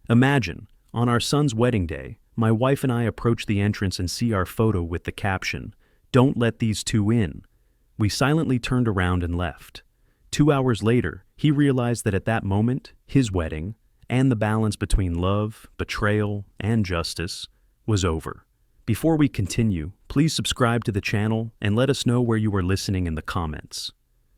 Imagine, on our son's wedding day, my wife and I approach the entrance and see our photo with the caption, "Don't let these two in." We silently turned around and left. 2 hours later, he realized that at that moment, his wedding, and the balance between love, betrayal, and justice, was over. Before we continue, please subscribe to the channel and let us know where you are listening in the comments.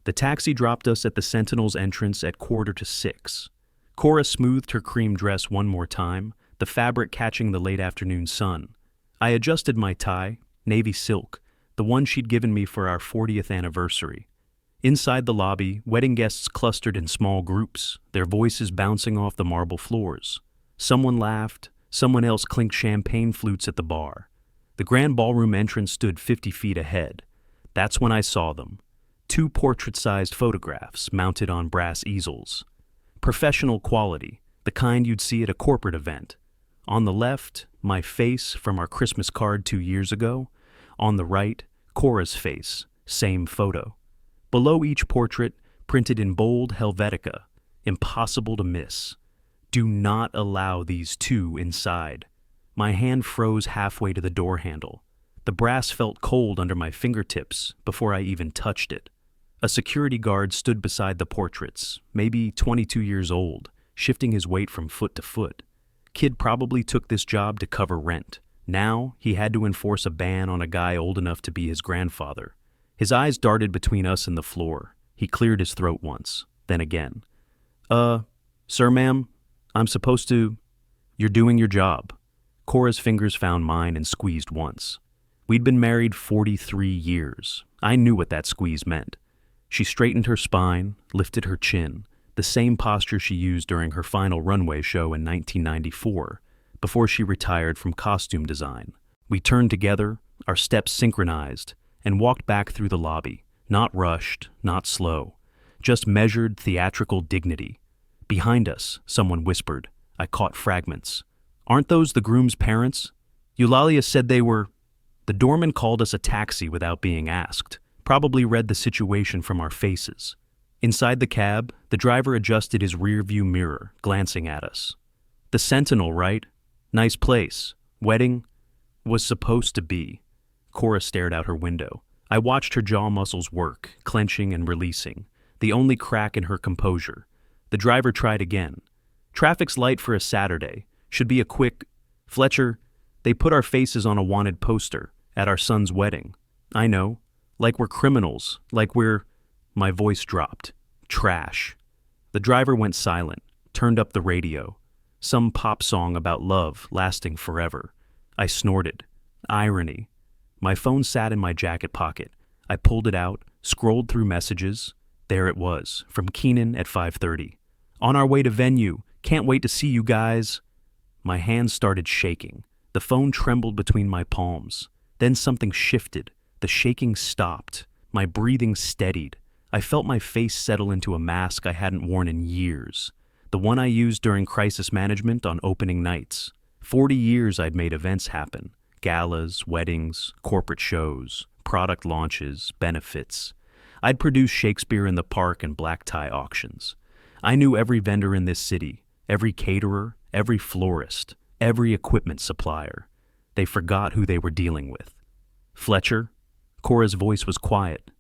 The taxi dropped us at the Sentinel's entrance at 5:45. Cora smoothed her cream dress one more time, the fabric catching the late afternoon sun. I adjusted my tie, navy silk, the one she'd given me for our 40th anniversary. Inside the lobby, wedding guests clustered in small groups, their voices bouncing off the marble floors. Someone laughed, someone else clinked champagne flutes at the bar. The grand ballroom entrance stood 50 feet ahead. That's when I saw them. 2 portrait-sized photographs mounted on brass easels. Professional quality, the kind you'd see at a corporate event. On the left, my face from our Christmas card 2 years ago. On the right, Cora's face, same photo. Below each portrait, printed in bold Helvetica, impossible to miss. Do not allow these two inside. My hand froze halfway to the door handle. The brass felt cold under my fingertips before I even touched it. A security guard stood beside the portraits, maybe 22 years old, shifting his weight from foot to foot. Kid probably took this job to cover rent. Now he had to enforce a ban on a guy old enough to be his grandfather. His eyes darted between us and the floor. He cleared his throat once, then again. Sir, ma'am, I'm supposed to... You're doing your job." Cora's fingers found mine and squeezed once. We'd been married 43 years. I knew what that squeeze meant. She straightened her spine, lifted her chin, the same posture she used during her final runway show in 1994, before she retired from costume design. We turned together, our steps synchronized, and walked back through the lobby, not rushed, not slow, just measured theatrical dignity. Behind us, someone whispered. I caught fragments. "Aren't those the groom's parents? Eulalia said they were..." The doorman called us a taxi without being asked, probably read the situation from our faces. Inside the cab, the driver adjusted his rear-view mirror, glancing at us. "The Sentinel, right? Nice place. Wedding? Was supposed to be." Cora stared out her window. I watched her jaw muscles work, clenching and releasing, the only crack in her composure. The driver tried again. "Traffic's light for a Saturday. Should be a quick..." "Fletcher, they put our faces on a wanted poster at our son's wedding." "I know. Like we're criminals. Like we're..." My voice dropped. "Trash." The driver went silent, turned up the radio. Some pop song about love lasting forever. I snorted. Irony. My phone sat in my jacket pocket. I pulled it out, scrolled through messages. There it was, from Keenan at 5:30. "On our way to venue. Can't wait to see you guys." My hands started shaking. The phone trembled between my palms. Then something shifted. The shaking stopped. My breathing steadied. I felt my face settle into a mask I hadn't worn in years. The one I used during crisis management on opening nights. 40 years I'd made events happen. Galas, weddings, corporate shows, product launches, benefits. I'd produced Shakespeare in the Park and black tie auctions. I knew every vendor in this city, every caterer, every florist, every equipment supplier. They forgot who they were dealing with. "Fletcher?" Cora's voice was quiet.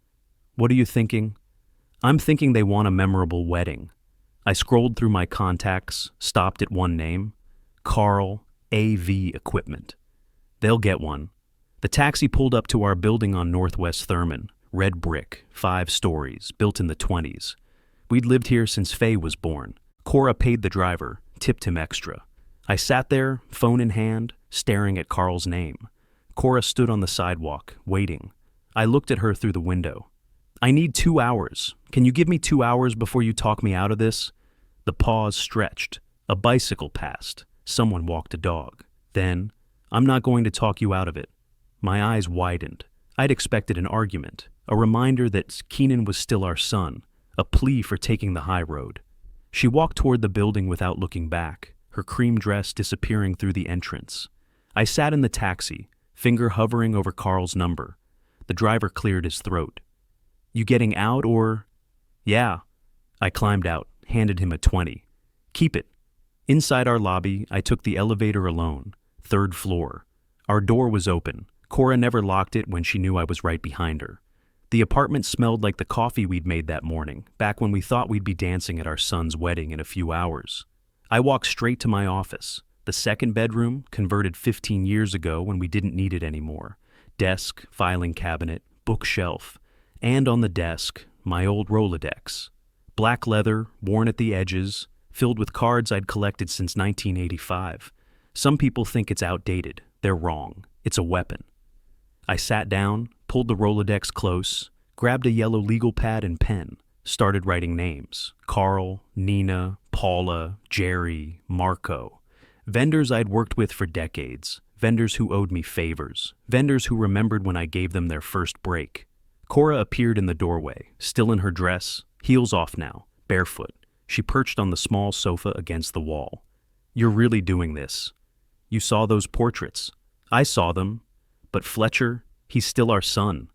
"What are you thinking?" "I'm thinking they want a memorable wedding." I scrolled through my contacts, stopped at one name. Carl AV Equipment. "They'll get one." The taxi pulled up to our building on Northwest Thurman, red brick, 5 stories, built in the 20s. We'd lived here since Faye was born. Cora paid the driver, tipped him extra. I sat there, phone in hand, staring at Carl's name. Cora stood on the sidewalk, waiting. I looked at her through the window. "I need 2 hours. Can you give me 2 hours before you talk me out of this?" The pause stretched. A bicycle passed. Someone walked a dog. Then, "I'm not going to talk you out of it." My eyes widened. I'd expected an argument, a reminder that Keenan was still our son, a plea for taking the high road. She walked toward the building without looking back, her cream dress disappearing through the entrance. I sat in the taxi, finger hovering over Carl's number. The driver cleared his throat. "You getting out or..." "Yeah." I climbed out, handed him a 20. "Keep it." Inside our lobby, I took the elevator alone, third floor. Our door was open. Cora never locked it when she knew I was right behind her. The apartment smelled like the coffee we'd made that morning, back when we thought we'd be dancing at our son's wedding in a few hours. I walked straight to my office. The second bedroom, converted 15 years ago when we didn't need it anymore. Desk, filing cabinet, bookshelf, and on the desk, my old Rolodex. Black leather, worn at the edges, filled with cards I'd collected since 1985. Some people think it's outdated. They're wrong. It's a weapon. I sat down, pulled the Rolodex close, grabbed a yellow legal pad and pen, started writing names. Carl, Nina, Paula, Jerry, Marco. Vendors I'd worked with for decades. Vendors who owed me favors. Vendors who remembered when I gave them their first break. Cora appeared in the doorway, still in her dress, heels off now, barefoot. She perched on the small sofa against the wall. "You're really doing this. You saw those portraits." "I saw them. But Fletcher, he's still our son."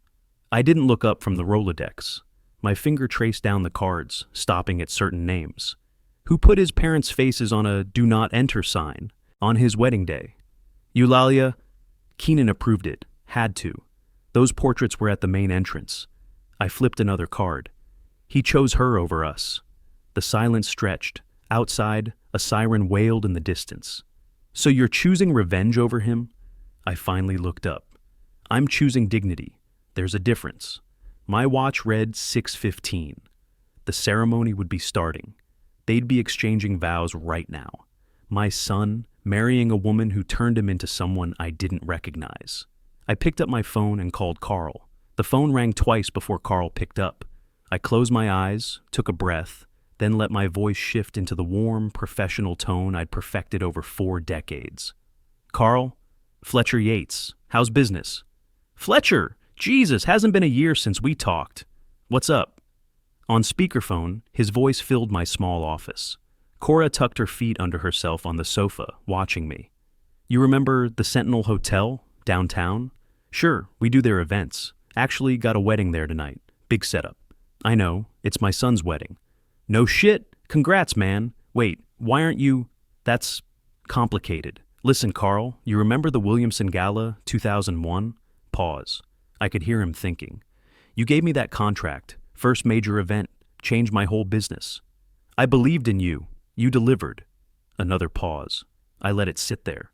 I didn't look up from the Rolodex. My finger traced down the cards, stopping at certain names. Who put his parents' faces on a "Do Not Enter" sign on his wedding day? Eulalia. Keenan approved it. Had to. Those portraits were at the main entrance. I flipped another card. He chose her over us. The silence stretched. Outside, a siren wailed in the distance. "So you're choosing revenge over him?" I finally looked up. "I'm choosing dignity. There's a difference." My watch read 6:15. The ceremony would be starting. They'd be exchanging vows right now. My son marrying a woman who turned him into someone I didn't recognize. I picked up my phone and called Carl. The phone rang twice before Carl picked up. I closed my eyes, took a breath, then let my voice shift into the warm, professional tone I'd perfected over 4 decades. "Carl? Fletcher Yates. How's business?" "Fletcher! Jesus, hasn't been a year since we talked. What's up?" On speakerphone, his voice filled my small office. Cora tucked her feet under herself on the sofa, watching me. "You remember the Sentinel Hotel, downtown?" "Sure, we do their events. Actually got a wedding there tonight. Big setup." "I know, it's my son's wedding." "No shit? Congrats, man. Wait, why aren't you—" "That's complicated. Listen, Carl, you remember the Williamson Gala, 2001? Pause. I could hear him thinking. "You gave me that contract, first major event, changed my whole business. I believed in you. You delivered." Another pause. I let it sit there.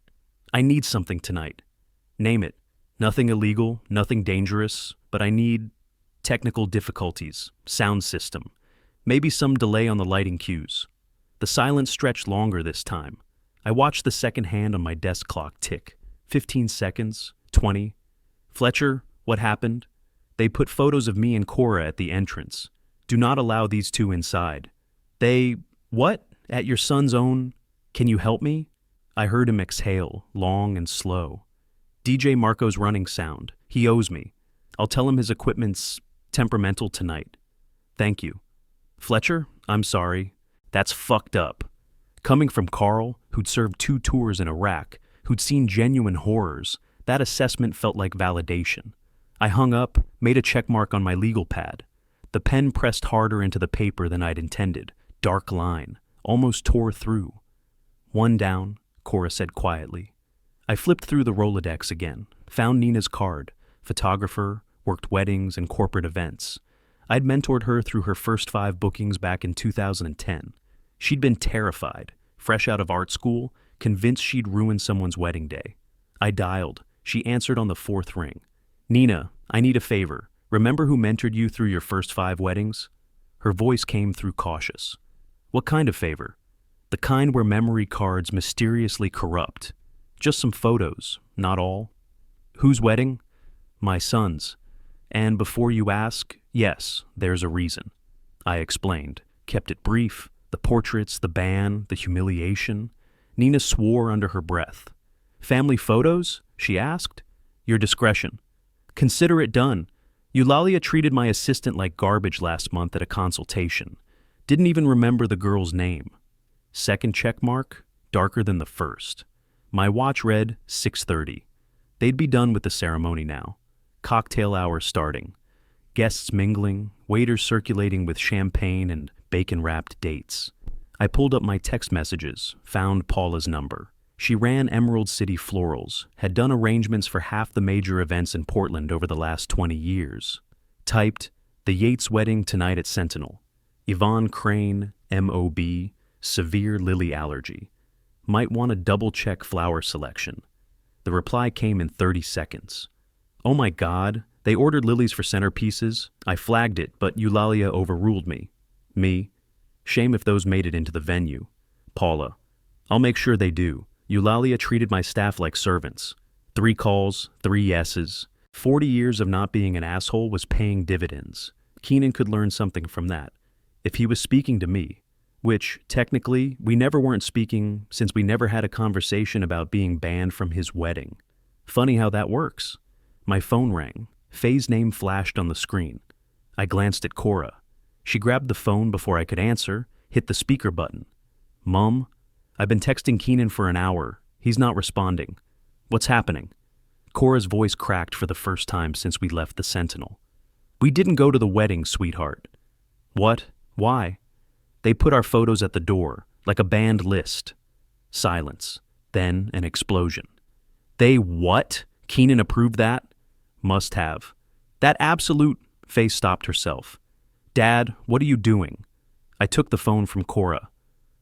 "I need something tonight." "Name it. Nothing illegal, nothing dangerous, but I need technical difficulties, sound system, maybe some delay on the lighting cues." The silence stretched longer this time. I watched the second hand on my desk clock tick. 15 seconds, 20. "Fletcher, what happened?" "They put photos of me and Cora at the entrance. Do not allow these two inside." "They, what? At your son's own? Can you help me?" I heard him exhale, long and slow. "DJ Marco's running sound. He owes me. I'll tell him his equipment's temperamental tonight." "Thank you." "Fletcher, I'm sorry. That's fucked up." Coming from Carl, who'd served 2 tours in Iraq, who'd seen genuine horrors, that assessment felt like validation. I hung up, made a checkmark on my legal pad. The pen pressed harder into the paper than I'd intended. Dark line. Almost tore through. "One down," Cora said quietly. I flipped through the Rolodex again, found Nina's card. Photographer, worked weddings and corporate events. I'd mentored her through her first 5 bookings back in 2010. She'd been terrified, fresh out of art school, convinced she'd ruin someone's wedding day. I dialed. She answered on the 4th ring. "Nina, I need a favor. Remember who mentored you through your first 5 weddings?" Her voice came through cautious. "What kind of favor?" "The kind where memory cards mysteriously corrupt. Just some photos, not all." "Whose wedding?" "My son's. And before you ask, yes, there's a reason." I explained, kept it brief. The portraits, the ban, the humiliation. Nina swore under her breath. "Family photos?" she asked. "Your discretion." "Consider it done. Eulalia treated my assistant like garbage last month at a consultation. Didn't even remember the girl's name." Second check mark, darker than the first. My watch read 6:30. They'd be done with the ceremony now. Cocktail hour starting. Guests mingling, waiters circulating with champagne and bacon-wrapped dates. I pulled up my text messages, found Paula's number. She ran Emerald City Florals, had done arrangements for half the major events in Portland over the last 20 years. Typed, the Yates wedding tonight at Sentinel. Yvonne Crane, MOB, severe lily allergy. Might want to double-check flower selection. The reply came in 30 seconds. Oh my God, they ordered lilies for centerpieces. I flagged it, but Eulalia overruled me. Me? Shame if those made it into the venue. Paula. I'll make sure they do. Eulalia treated my staff like servants. 3 calls, 3 yeses. 40 years of not being an asshole was paying dividends. Keenan could learn something from that. If he was speaking to me, which, technically, we never weren't speaking since we never had a conversation about being banned from his wedding. Funny how that works. My phone rang. Faye's name flashed on the screen. I glanced at Cora. She grabbed the phone before I could answer, hit the speaker button. Mom, I've been texting Keenan for an hour. He's not responding. What's happening? Cora's voice cracked for the first time since we left the Sentinel. We didn't go to the wedding, sweetheart. What? Why? They put our photos at the door, like a banned list. Silence. Then an explosion. They what? Keenan approved that? Must have. That absolute... Faye stopped herself. Dad, what are you doing? I took the phone from Cora.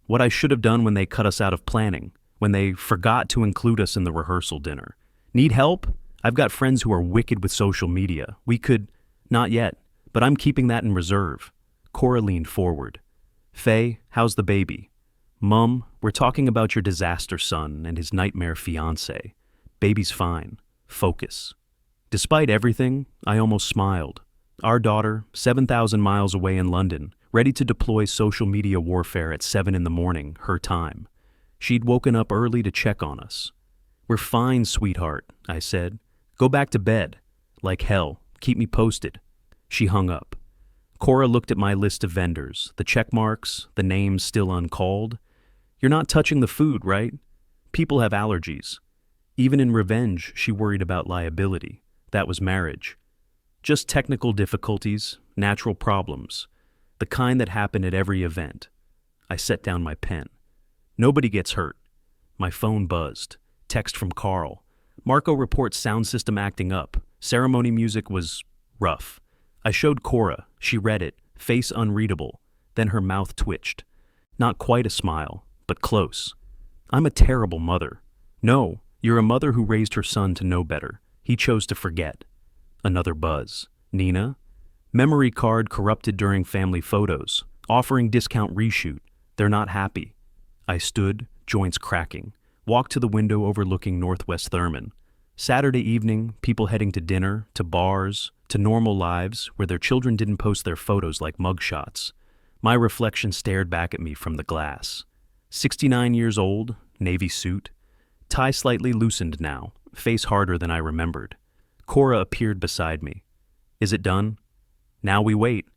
What I should have done when they cut us out of planning, when they forgot to include us in the rehearsal dinner. Need help? I've got friends who are wicked with social media. We could... Not yet, but I'm keeping that in reserve. Cora leaned forward. Faye, how's the baby? Mum, we're talking about your disaster son and his nightmare fiancé. Baby's fine. Focus. Despite everything, I almost smiled. Our daughter, 7,000 miles away in London, ready to deploy social media warfare at 7 in the morning, her time. She'd woken up early to check on us. We're fine, sweetheart, I said. Go back to bed. Like hell. Keep me posted. She hung up. Cora looked at my list of vendors, the check marks, the names still uncalled. You're not touching the food, right? People have allergies. Even in revenge, she worried about liability. That was marriage. Just technical difficulties, natural problems, the kind that happen at every event. I set down my pen. Nobody gets hurt. My phone buzzed. Text from Carl. Marco reports sound system acting up. Ceremony music was rough. I showed Cora. She read it, face unreadable. Then her mouth twitched. Not quite a smile, but close. I'm a terrible mother. No, you're a mother who raised her son to know better. He chose to forget. Another buzz. Nina? Memory card corrupted during family photos. Offering discount reshoot. They're not happy. I stood, joints cracking. Walked to the window overlooking Northwest Thurman. Saturday evening, people heading to dinner, to bars, to normal lives where their children didn't post their photos like mugshots. My reflection stared back at me from the glass. 69 years old, navy suit. Tie slightly loosened now, face harder than I remembered. Cora appeared beside me. Is it done? Now we wait.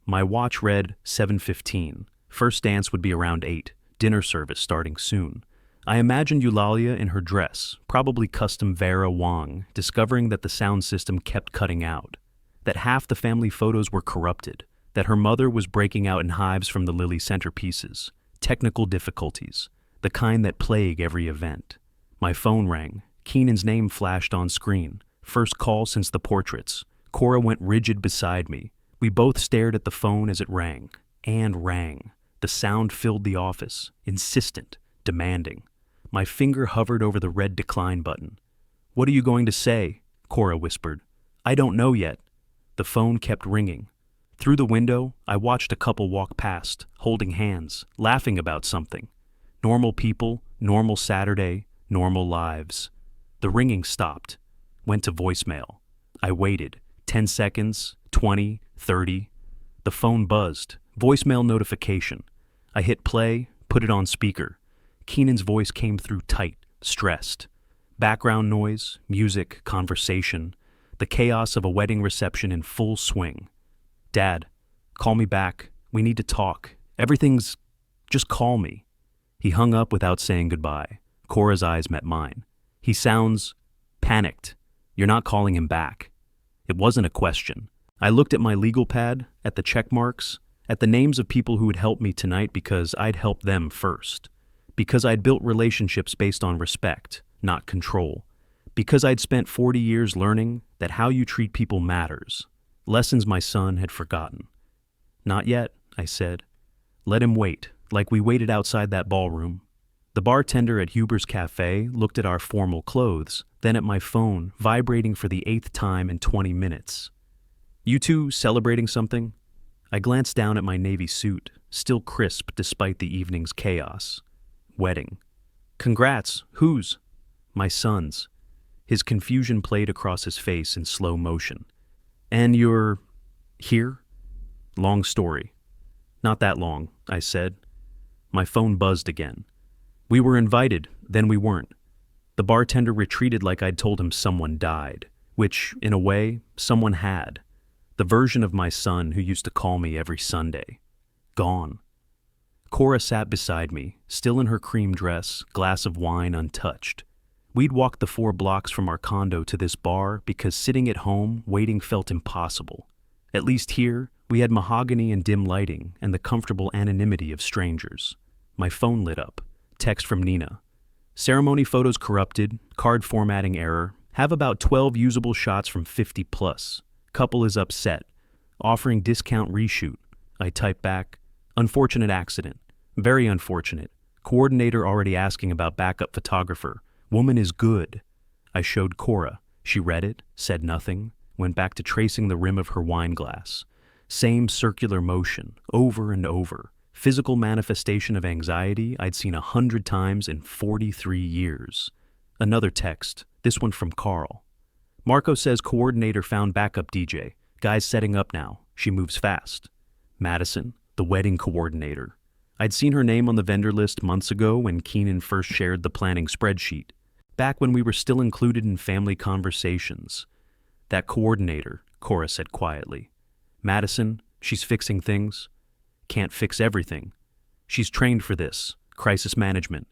My watch read 7:15. First dance would be around 8. Dinner service starting soon. I imagined Eulalia in her dress, probably custom Vera Wang, discovering that the sound system kept cutting out, that half the family photos were corrupted, that her mother was breaking out in hives from the lily centerpieces, technical difficulties, the kind that plague every event. My phone rang. Keenan's name flashed on screen. First call since the portraits. Cora went rigid beside me. We both stared at the phone as it rang. And rang. The sound filled the office, insistent, demanding. My finger hovered over the red decline button. What are you going to say? Cora whispered. I don't know yet. The phone kept ringing. Through the window, I watched a couple walk past, holding hands, laughing about something. Normal people, normal Saturday, normal lives. The ringing stopped. Went to voicemail. I waited. 10 seconds, 20, 30. The phone buzzed. Voicemail notification. I hit play, put it on speaker. Keenan's voice came through tight, stressed. Background noise, music, conversation. The chaos of a wedding reception in full swing. Dad, call me back. We need to talk. Everything's... Just call me. He hung up without saying goodbye. Cora's eyes met mine. He sounds... panicked. You're not calling him back. It wasn't a question. I looked at my legal pad, at the check marks. at the names of people who would help me tonight because I'd helped them first. Because I'd built relationships based on respect, not control. Because I'd spent 40 years learning that how you treat people matters. Lessons my son had forgotten. Not yet, I said. Let him wait, like we waited outside that ballroom. The bartender at Huber's Cafe looked at our formal clothes, then at my phone, vibrating for the 8th time in 20 minutes. You two celebrating something? I glanced down at my navy suit, still crisp despite the evening's chaos. Wedding. Congrats. Whose? My son's. His confusion played across his face in slow motion. And you're here? Long story. Not that long, I said. My phone buzzed again. We were invited, then we weren't. The bartender retreated like I'd told him someone died, which, in a way, someone had. The version of my son who used to call me every Sunday. Gone. Cora sat beside me, still in her cream dress, glass of wine untouched. We'd walked the 4 blocks from our condo to this bar because sitting at home, waiting felt impossible. At least here, we had mahogany and dim lighting and the comfortable anonymity of strangers. My phone lit up. Text from Nina. Ceremony photos corrupted, card formatting error, have about 12 usable shots from 50 plus. Couple is upset. Offering discount reshoot. I type back, unfortunate accident. Very unfortunate. Coordinator already asking about backup photographer. Woman is good. I showed Cora. She read it, said nothing, went back to tracing the rim of her wine glass. Same circular motion, over and over. Physical manifestation of anxiety I'd seen 100 times in 43 years. Another text, this one from Carl. Marco says coordinator found backup DJ. Guy's setting up now. She moves fast. Madison, the wedding coordinator. I'd seen her name on the vendor list months ago when Keenan first shared the planning spreadsheet. Back when we were still included in family conversations. That coordinator, Cora said quietly. Madison, she's fixing things. Can't fix everything. She's trained for this, crisis management.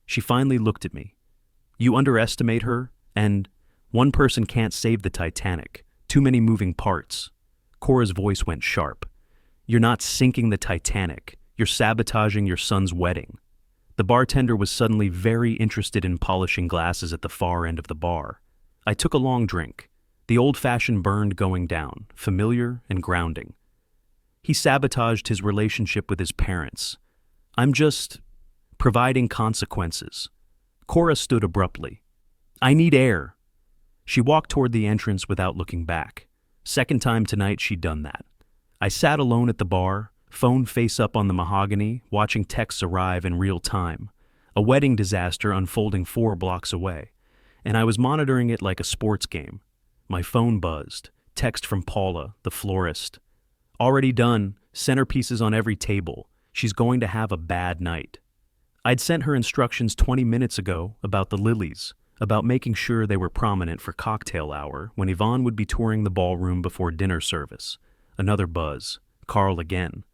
She finally looked at me. You underestimate her, and one person can't save the Titanic. Too many moving parts. Cora's voice went sharp. You're not sinking the Titanic. You're sabotaging your son's wedding. The bartender was suddenly very interested in polishing glasses at the far end of the bar. I took a long drink. The old-fashioned burned going down, familiar and grounding. He sabotaged his relationship with his parents. I'm just providing consequences. Cora stood abruptly. I need air. She walked toward the entrance without looking back. Second time tonight she'd done that. I sat alone at the bar, phone face up on the mahogany, watching texts arrive in real time. A wedding disaster unfolding 4 blocks away. And I was monitoring it like a sports game. My phone buzzed. Text from Paula, the florist. Already done, centerpieces on every table. She's going to have a bad night. I'd sent her instructions 20 minutes ago about the lilies, about making sure they were prominent for cocktail hour when Yvonne would be touring the ballroom before dinner service. Another buzz. Carl again.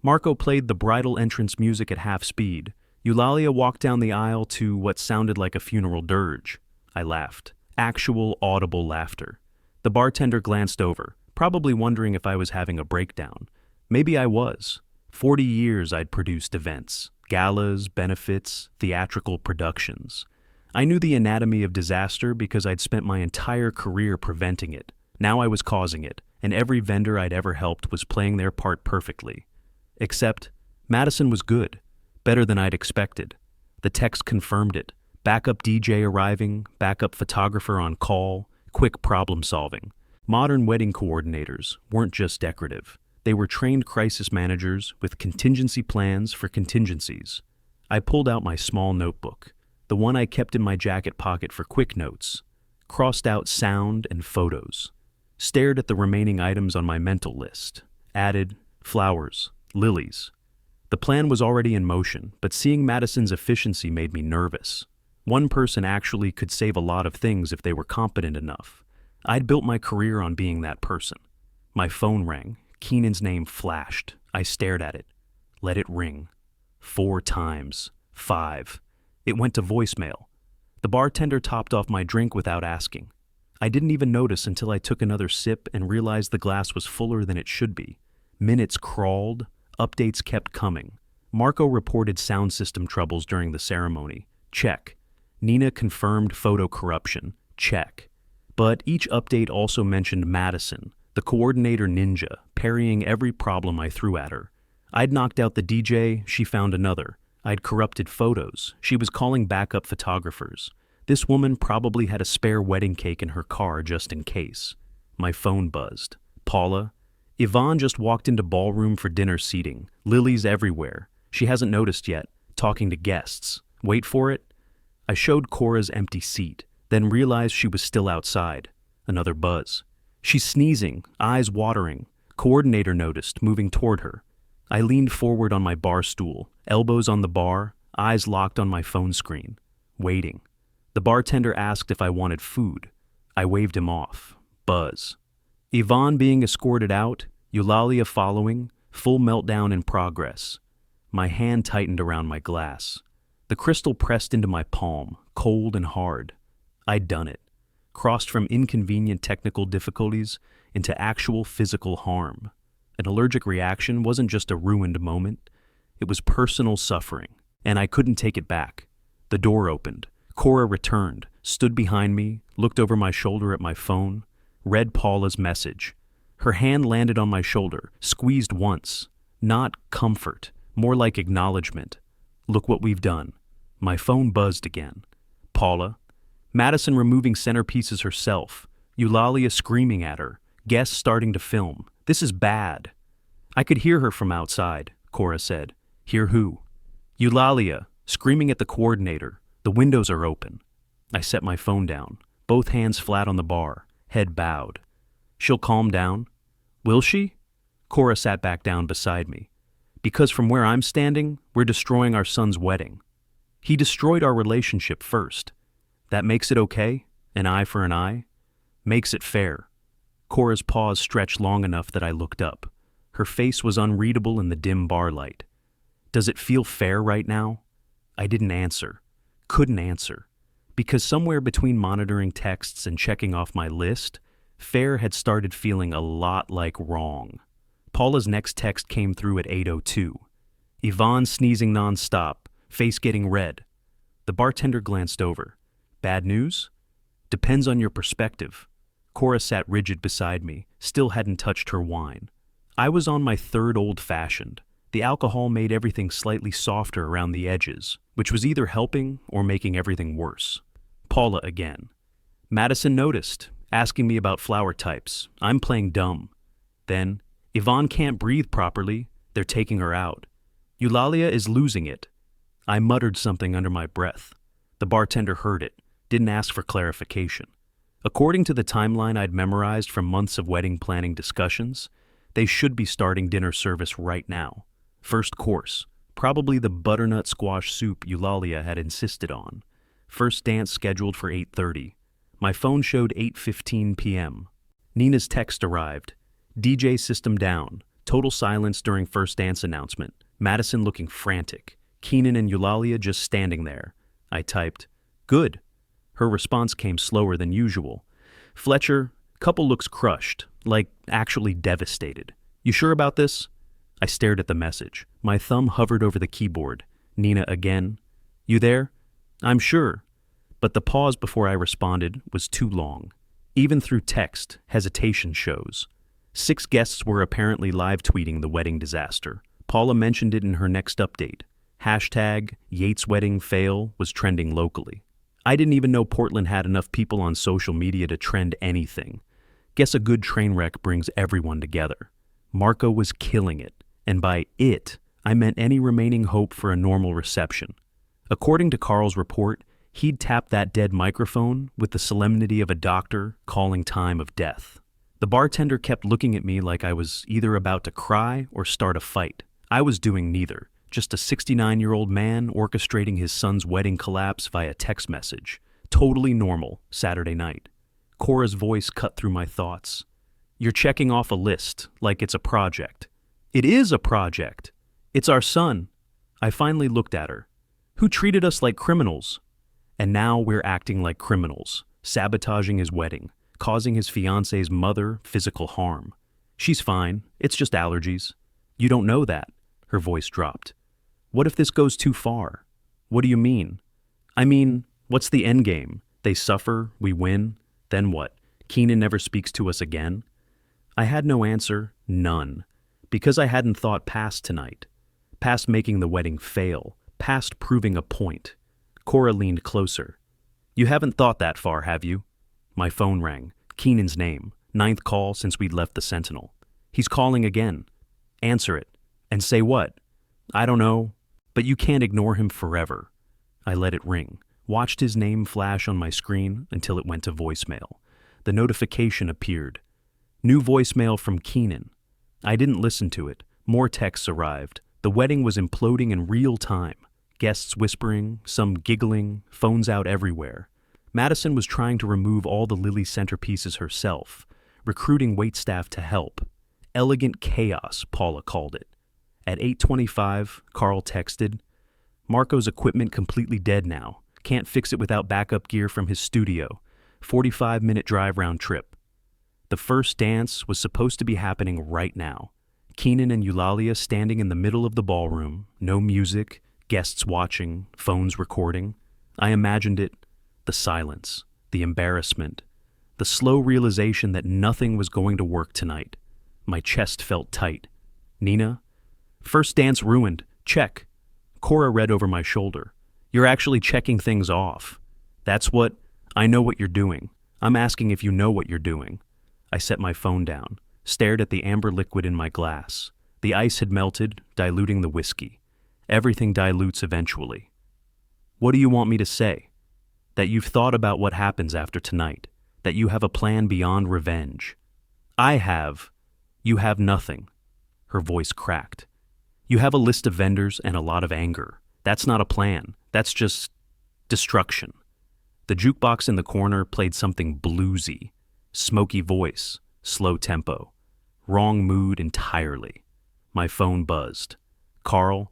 Marco played the bridal entrance music at half speed. Eulalia walked down the aisle to what sounded like a funeral dirge. I laughed. Actual audible laughter. The bartender glanced over, probably wondering if I was having a breakdown. Maybe I was. 40 years I'd produced events, galas, benefits, theatrical productions. I knew the anatomy of disaster because I'd spent my entire career preventing it. Now I was causing it, and every vendor I'd ever helped was playing their part perfectly. Except, Madison was good, better than I'd expected. The text confirmed it. Backup DJ arriving, backup photographer on call, quick problem solving. Modern wedding coordinators weren't just decorative. They were trained crisis managers with contingency plans for contingencies. I pulled out my small notebook, the one I kept in my jacket pocket for quick notes, crossed out sound and photos, stared at the remaining items on my mental list, added flowers, lilies. The plan was already in motion, but seeing Madison's efficiency made me nervous. One person actually could save a lot of things if they were competent enough. I'd built my career on being that person. My phone rang. Keenan's name flashed. I stared at it. Let it ring. 4 times. 5. It went to voicemail. The bartender topped off my drink without asking. I didn't even notice until I took another sip and realized the glass was fuller than it should be. Minutes crawled. Updates kept coming. Marco reported sound system troubles during the ceremony. Check. Nina confirmed photo corruption. Check. But each update also mentioned Madison, the coordinator ninja, parrying every problem I threw at her. I'd knocked out the DJ, she found another. I'd corrupted photos, she was calling backup photographers. This woman probably had a spare wedding cake in her car just in case. My phone buzzed. Paula? Yvonne just walked into ballroom for dinner seating. Lilies everywhere. She hasn't noticed yet. Talking to guests. Wait for it. I showed Cora's empty seat, then realized she was still outside. Another buzz. She's sneezing, eyes watering. Coordinator noticed, moving toward her. I leaned forward on my bar stool, elbows on the bar, eyes locked on my phone screen. Waiting. The bartender asked if I wanted food. I waved him off. Buzz. Yvonne being escorted out, Eulalia following, full meltdown in progress. My hand tightened around my glass. The crystal pressed into my palm, cold and hard. I'd done it. Crossed from inconvenient technical difficulties into actual physical harm. An allergic reaction wasn't just a ruined moment. It was personal suffering, and I couldn't take it back. The door opened. Cora returned, stood behind me, looked over my shoulder at my phone, read Paula's message. Her hand landed on my shoulder, squeezed once. Not comfort, more like acknowledgement. Look what we've done. My phone buzzed again. Paula. Madison removing centerpieces herself. Eulalia screaming at her. Guests starting to film. This is bad. I could hear her from outside, Cora said. Hear who? Eulalia, screaming at the coordinator. The windows are open. I set my phone down, both hands flat on the bar, head bowed. She'll calm down. Will she? Cora sat back down beside me. Because from where I'm standing, we're destroying our son's wedding. He destroyed our relationship first. That makes it okay? An eye for an eye? Makes it fair. Cora's pause stretched long enough that I looked up. Her face was unreadable in the dim bar light. Does it feel fair right now? I didn't answer. Couldn't answer. Because somewhere between monitoring texts and checking off my list, fair had started feeling a lot like wrong. Paula's next text came through at 8:02. Yvonne sneezing nonstop, face getting red. The bartender glanced over. Bad news? Depends on your perspective. Cora sat rigid beside me, still hadn't touched her wine. I was on my third old-fashioned. The alcohol made everything slightly softer around the edges, which was either helping or making everything worse. Paula again. Madison noticed, asking me about flower types. I'm playing dumb. Then, Yvonne can't breathe properly. They're taking her out. Eulalia is losing it. I muttered something under my breath. The bartender heard it, didn't ask for clarification. According to the timeline I'd memorized from months of wedding planning discussions, they should be starting dinner service right now. First course, probably the butternut squash soup Eulalia had insisted on. First dance scheduled for 8:30. My phone showed 8:15 p.m. Nina's text arrived. DJ system down. Total silence during first dance announcement. Madison looking frantic. Keenan and Eulalia just standing there. I typed, "Good." Her response came slower than usual. "Fletcher, couple looks crushed, like actually devastated. You sure about this?" I stared at the message. My thumb hovered over the keyboard. Nina again. "You there?" "I'm sure." But the pause before I responded was too long. Even through text, hesitation shows. 6 guests were apparently live tweeting the wedding disaster. Paula mentioned it in her next update. Hashtag Yates wedding fail was trending locally. I didn't even know Portland had enough people on social media to trend anything. Guess a good train wreck brings everyone together. Marco was killing it, and by it, I meant any remaining hope for a normal reception. According to Carl's report, he'd tapped that dead microphone with the solemnity of a doctor calling time of death. The bartender kept looking at me like I was either about to cry or start a fight. I was doing neither. Just a 69-year-old man orchestrating his son's wedding collapse via text message. Totally normal Saturday night. Cora's voice cut through my thoughts. "You're checking off a list, like it's a project." "It is a project. It's our son." I finally looked at her. "Who treated us like criminals?" And now we're acting like criminals, sabotaging his wedding, causing his fiance's mother physical harm. She's fine. It's just allergies. You don't know that. Her voice dropped. What if this goes too far? What do you mean? I mean, what's the end game? They suffer, we win, then what? Keenan never speaks to us again? I had no answer, none, because I hadn't thought past tonight, past making the wedding fail, past proving a point. Cora leaned closer. You haven't thought that far, have you? My phone rang. Keenan's name. 9th call since we'd left the Sentinel. He's calling again. Answer it. And say what? I don't know, but you can't ignore him forever. I let it ring, watched his name flash on my screen until it went to voicemail. The notification appeared. New voicemail from Keenan. I didn't listen to it. More texts arrived. The wedding was imploding in real time. Guests whispering, some giggling, phones out everywhere. Madison was trying to remove all the Lily centerpieces herself, recruiting waitstaff to help. Elegant chaos, Paula called it. At 8:25, Carl texted, Marco's equipment completely dead now. Can't fix it without backup gear from his studio. 45-minute drive round trip. The first dance was supposed to be happening right now. Keenan and Eulalia standing in the middle of the ballroom, no music, guests watching, phones recording. I imagined it, the silence, the embarrassment, the slow realization that nothing was going to work tonight. My chest felt tight. Nina? First dance ruined. Check. Cora read over my shoulder. You're actually checking things off. That's what... I know what you're doing. I'm asking if you know what you're doing. I set my phone down, stared at the amber liquid in my glass. The ice had melted, diluting the whiskey. Everything dilutes eventually. What do you want me to say? That you've thought about what happens after tonight. That you have a plan beyond revenge. I have. You have nothing. Her voice cracked. You have a list of vendors and a lot of anger. That's not a plan. That's just destruction. The jukebox in the corner played something bluesy. Smoky voice, slow tempo. Wrong mood entirely. My phone buzzed. Carl,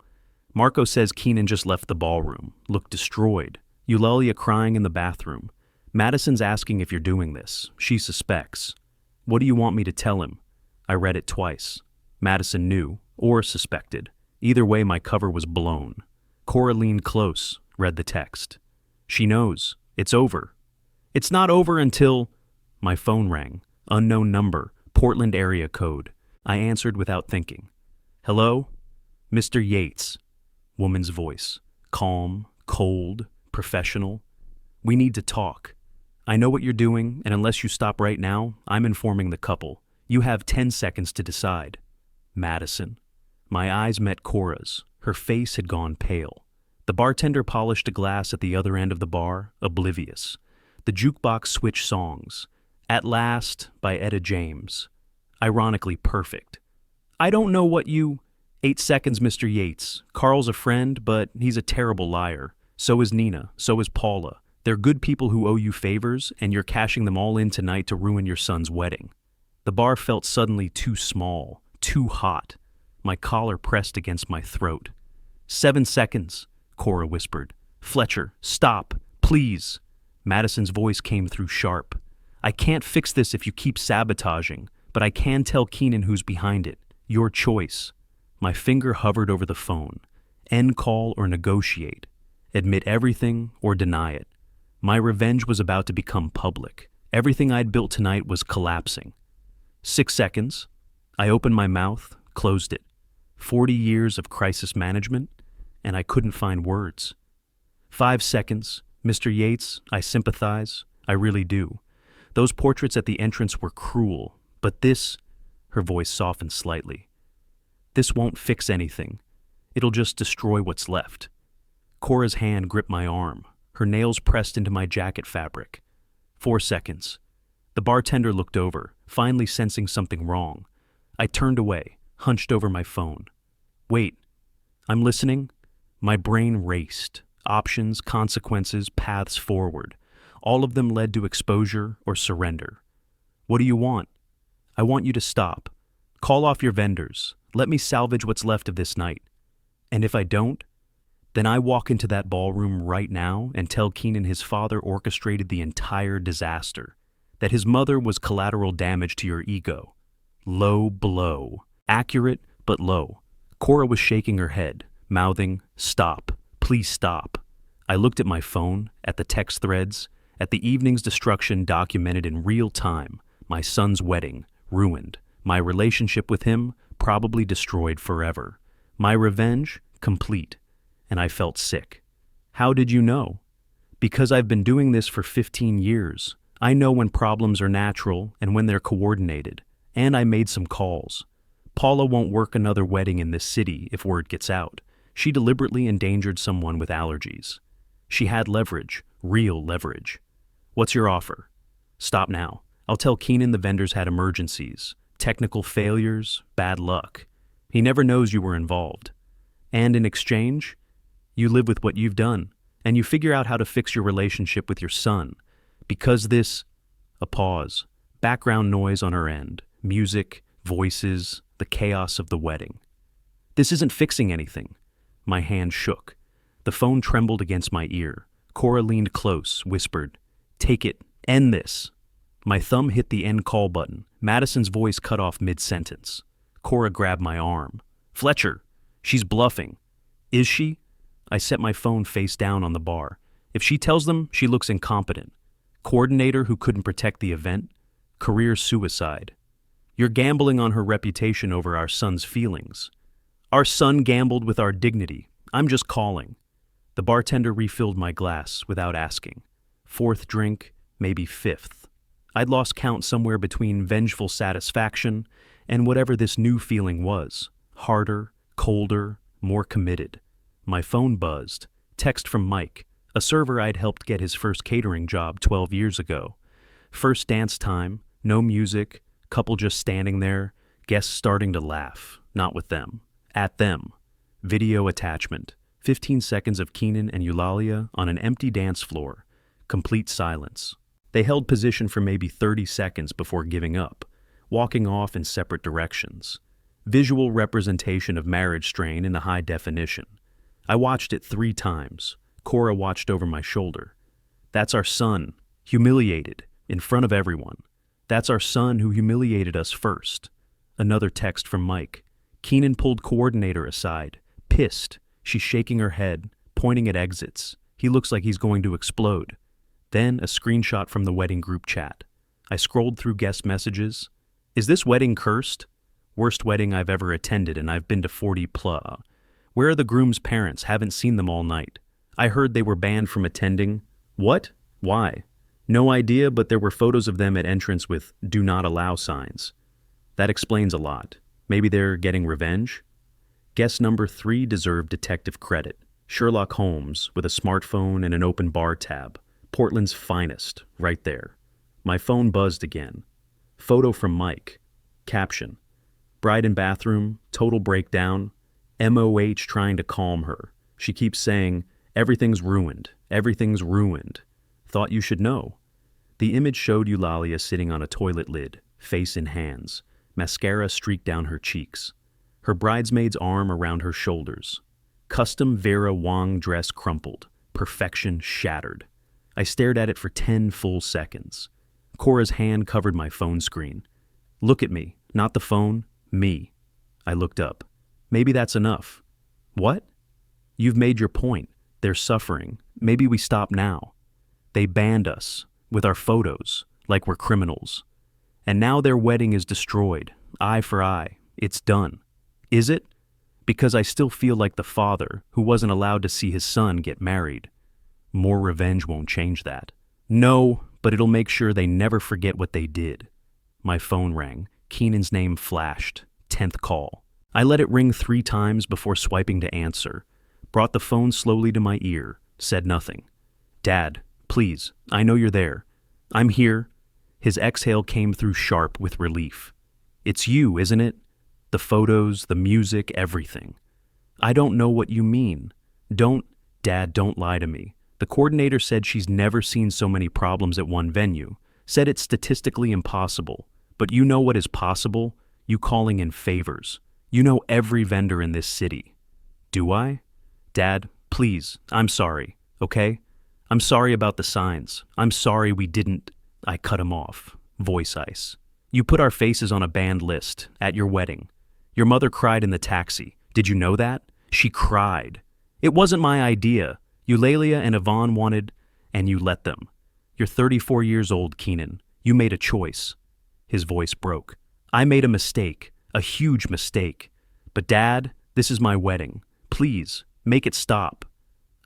Marco says Keenan just left the ballroom, looked destroyed. Eulalia crying in the bathroom. Madison's asking if you're doing this. She suspects. What do you want me to tell him? I read it twice. Madison knew, or suspected. Either way, my cover was blown. Cora leaned close, read the text. She knows. It's over. It's not over until... My phone rang. Unknown number. Portland area code. I answered without thinking. Hello? Mr. Yates. Woman's voice. Calm, cold, professional. We need to talk. I know what you're doing, and unless you stop right now, I'm informing the couple. You have 10 seconds to decide. Madison. My eyes met Cora's. Her face had gone pale. The bartender polished a glass at the other end of the bar, oblivious. The jukebox switched songs. At Last by Etta James. Ironically perfect. I don't know what you... 8 seconds, Mr. Yates. Carl's a friend, but he's a terrible liar. So is Nina. So is Paula. They're good people who owe you favors, and you're cashing them all in tonight to ruin your son's wedding. The bar felt suddenly too small, too hot. My collar pressed against my throat. 7 seconds, Cora whispered. Fletcher, stop, please. Madison's voice came through sharp. I can't fix this if you keep sabotaging, but I can tell Keenan who's behind it. Your choice. My finger hovered over the phone. End call or negotiate. Admit everything or deny it. My revenge was about to become public. Everything I'd built tonight was collapsing. 6 seconds. I opened my mouth, closed it. 40 years of crisis management, and I couldn't find words. 5 seconds. Mr. Yates, I sympathize. I really do. Those portraits at the entrance were cruel, but this... Her voice softened slightly. This won't fix anything. It'll just destroy what's left. Cora's hand gripped my arm, her nails pressed into my jacket fabric. 4 seconds. The bartender looked over, finally sensing something wrong. I turned away, hunched over my phone. Wait. I'm listening. My brain raced. Options, consequences, paths forward. All of them led to exposure or surrender. What do you want? I want you to stop. Call off your vendors. Let me salvage what's left of this night. And if I don't, then I walk into that ballroom right now and tell Keenan his father orchestrated the entire disaster, that his mother was collateral damage to your ego. Low blow. Accurate, but low. Cora was shaking her head, mouthing, "Stop. Please stop." I looked at my phone, at the text threads, at the evening's destruction documented in real time, my son's wedding, ruined, my relationship with him, probably destroyed forever, my revenge, complete, and I felt sick. How did you know? Because I've been doing this for 15 years. I know when problems are natural and when they're coordinated, and I made some calls. Paula won't work another wedding in this city if word gets out. She deliberately endangered someone with allergies. She had leverage, real leverage. What's your offer? Stop now. I'll tell Keenan the vendors had emergencies, technical failures, bad luck. He never knows you were involved. And in exchange, you live with what you've done, and you figure out how to fix your relationship with your son. Because this, a pause, background noise on her end, music, voices, the chaos of the wedding. This isn't fixing anything. My hand shook. The phone trembled against my ear. Cora leaned close, whispered, "Take it, end this." My thumb hit the end call button. Madison's voice cut off mid-sentence. Cora grabbed my arm. "Fletcher, she's bluffing." "Is she?" I set my phone face down on the bar. If she tells them, she looks incompetent. Coordinator who couldn't protect the event? Career suicide. You're gambling on her reputation over our son's feelings. Our son gambled with our dignity. I'm just calling. The bartender refilled my glass without asking. Fourth drink, maybe fifth. I'd lost count somewhere between vengeful satisfaction and whatever this new feeling was. Harder, colder, more committed. My phone buzzed. Text from Mike, a server I'd helped get his first catering job 12 years ago. First dance time, no music, couple just standing there, guests starting to laugh, not with them, at them. Video attachment, 15 seconds of Keenan and Eulalia on an empty dance floor, complete silence. They held position for maybe 30 seconds before giving up, walking off in separate directions. Visual representation of marriage strain in the high definition. I watched it 3 times. Cora watched over my shoulder. That's our son, humiliated, in front of everyone. That's our son who humiliated us first. Another text from Mike. Keenan pulled coordinator aside, pissed. She's shaking her head, pointing at exits. He looks like he's going to explode. Then a screenshot from the wedding group chat. I scrolled through guest messages. Is this wedding cursed? Worst wedding I've ever attended, and I've been to 40 plus. Where are the groom's parents? Haven't seen them all night. I heard they were banned from attending. What? Why? No idea, but there were photos of them at entrance with "Do Not Allow" signs. That explains a lot. Maybe they're getting revenge? Guest number 3 deserved detective credit. Sherlock Holmes, with a smartphone and an open bar tab. Portland's finest, right there. My phone buzzed again. Photo from Mike. Caption. Bride in bathroom, total breakdown. MOH trying to calm her. She keeps saying, "Everything's ruined. Everything's ruined." Thought you should know. The image showed Eulalia sitting on a toilet lid, face in hands. Mascara streaked down her cheeks. Her bridesmaid's arm around her shoulders. Custom Vera Wang dress crumpled. Perfection shattered. I stared at it for 10 full seconds. Cora's hand covered my phone screen. Look at me, not the phone, me. I looked up. Maybe that's enough. What? You've made your point. They're suffering. Maybe we stop now. They banned us, with our photos, like we're criminals. And now their wedding is destroyed, eye for eye. It's done. Is it? Because I still feel like the father who wasn't allowed to see his son get married. More revenge won't change that. No, but it'll make sure they never forget what they did. My phone rang. Keenan's name flashed. 10th call. I let it ring 3 times before swiping to answer. Brought the phone slowly to my ear. Said nothing. Dad, please, I know you're there. I'm here. His exhale came through sharp with relief. It's you, isn't it? The photos, the music, everything. I don't know what you mean. Dad, don't lie to me. The coordinator said she's never seen so many problems at one venue. Said it's statistically impossible. But you know what is possible? You calling in favors. You know every vendor in this city. Do I? Dad, please, I'm sorry, okay? I'm sorry about the signs. I'm sorry we didn't. I cut him off. Voice ice. You put our faces on a banned list at your wedding. Your mother cried in the taxi. Did you know that? She cried. It wasn't my idea. Eulalia and Yvonne wanted, and you let them. You're 34 years old, Keenan. You made a choice. His voice broke. I made a mistake, a huge mistake. But Dad, this is my wedding. Please, make it stop.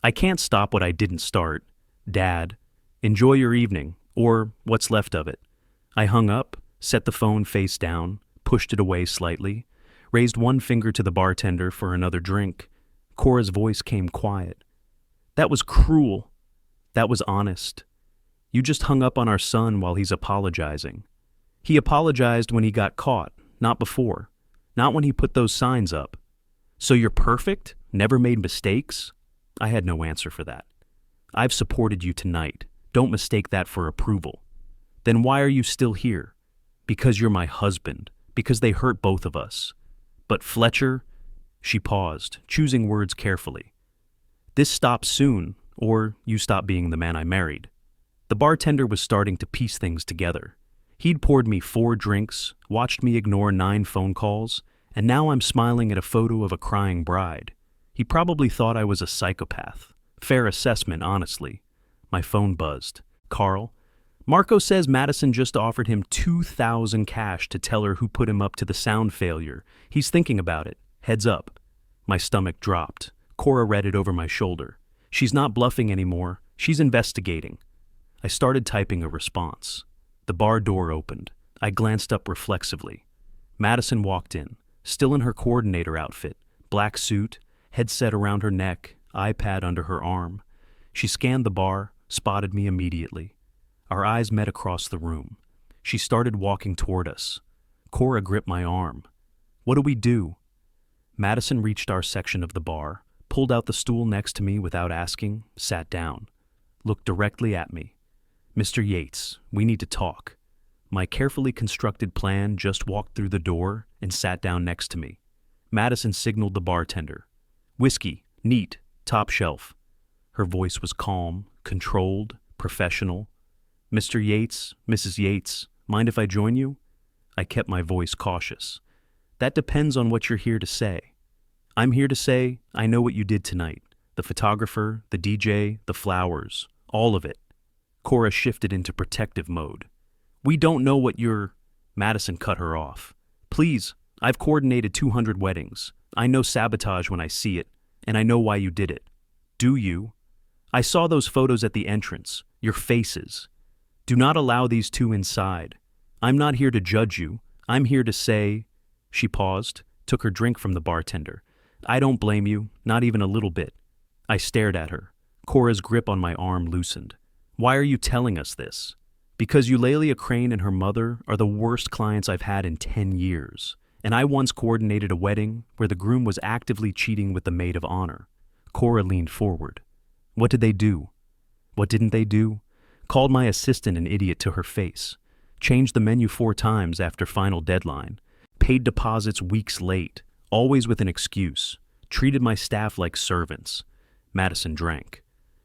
I can't stop what I didn't start. Dad, enjoy your evening, or what's left of it. I hung up, set the phone face down, pushed it away slightly, raised one finger to the bartender for another drink. Cora's voice came quiet. That was cruel. That was honest. You just hung up on our son while he's apologizing. He apologized when he got caught, not before. Not when he put those signs up. So you're perfect? Never made mistakes? I had no answer for that. I've supported you tonight. Don't mistake that for approval. Then why are you still here? Because you're my husband. Because they hurt both of us. But Fletcher, she paused, choosing words carefully. This stops soon, or you stop being the man I married. The bartender was starting to piece things together. He'd poured me 4 drinks, watched me ignore 9 phone calls, and now I'm smiling at a photo of a crying bride. He probably thought I was a psychopath. Fair assessment, honestly. My phone buzzed. Carl? Marco says Madison just offered him $2,000 cash to tell her who put him up to the sound failure. He's thinking about it. Heads up. My stomach dropped. Cora read it over my shoulder. She's not bluffing anymore. She's investigating. I started typing a response. The bar door opened. I glanced up reflexively. Madison walked in, still in her coordinator outfit, black suit, headset around her neck, iPad under her arm. She scanned the bar, spotted me immediately. Our eyes met across the room. She started walking toward us. Cora gripped my arm. What do we do? Madison reached our section of the bar, pulled out the stool next to me without asking, sat down, looked directly at me. Mr. Yates, we need to talk. My carefully constructed plan just walked through the door and sat down next to me. Madison signaled the bartender. Whiskey, neat, top shelf. Her voice was calm, controlled, professional. Mr. Yates, Mrs. Yates, mind if I join you? I kept my voice cautious. That depends on what you're here to say. I'm here to say I know what you did tonight. The photographer, the DJ, the flowers, all of it. Cora shifted into protective mode. We don't know what you're... Madison cut her off. Please, I've coordinated 200 weddings. I know sabotage when I see it, and I know why you did it. Do you? I saw those photos at the entrance, your faces. Do not allow these two inside. I'm not here to judge you. I'm here to say... She paused, took her drink from the bartender. I don't blame you, not even a little bit. I stared at her. Cora's grip on my arm loosened. Why are you telling us this? Because Eulalia Crane and her mother are the worst clients I've had in 10 years. And I once coordinated a wedding where the groom was actively cheating with the maid of honor. Cora leaned forward. What did they do? What didn't they do? Called my assistant an idiot to her face. Changed the menu 4 times after final deadline. Paid deposits weeks late, always with an excuse. Treated my staff like servants. Madison drank.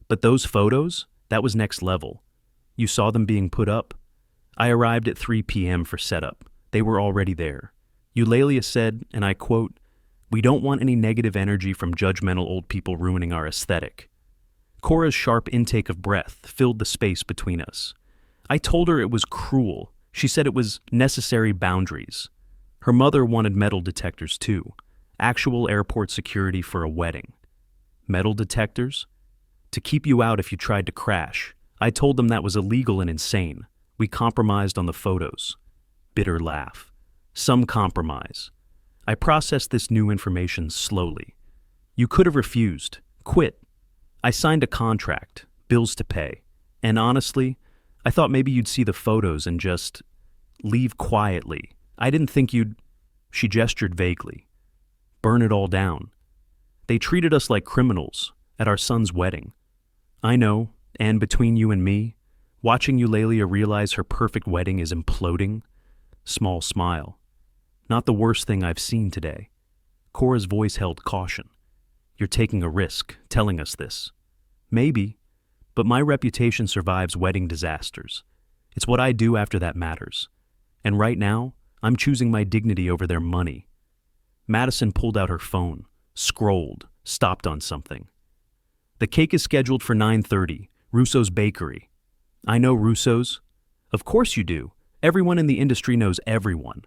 But those photos? That was next level. You saw them being put up? I arrived at 3 p.m. for setup. They were already there. Eulalia said, and I quote, "We don't want any negative energy from judgmental old people ruining our aesthetic." Cora's sharp intake of breath filled the space between us. I told her it was cruel. She said it was necessary boundaries. Her mother wanted metal detectors too. Actual airport security for a wedding. Metal detectors? To keep you out if you tried to crash. I told them that was illegal and insane. We compromised on the photos. Bitter laugh. Some compromise. I processed this new information slowly. You could have refused. Quit. I signed a contract. Bills to pay. And honestly, I thought maybe you'd see the photos and just leave quietly. I didn't think you'd... She gestured vaguely. Burn it all down. They treated us like criminals at our son's wedding. I know, and between you and me, watching Eulalia realize her perfect wedding is imploding, small smile. Not the worst thing I've seen today. Cora's voice held caution. You're taking a risk, telling us this. Maybe, but my reputation survives wedding disasters. It's what I do after that matters. And right now, I'm choosing my dignity over their money. Madison pulled out her phone, scrolled, stopped on something. The cake is scheduled for 9:30, Russo's Bakery. I know Russo's. Of course you do. Everyone in the industry knows everyone.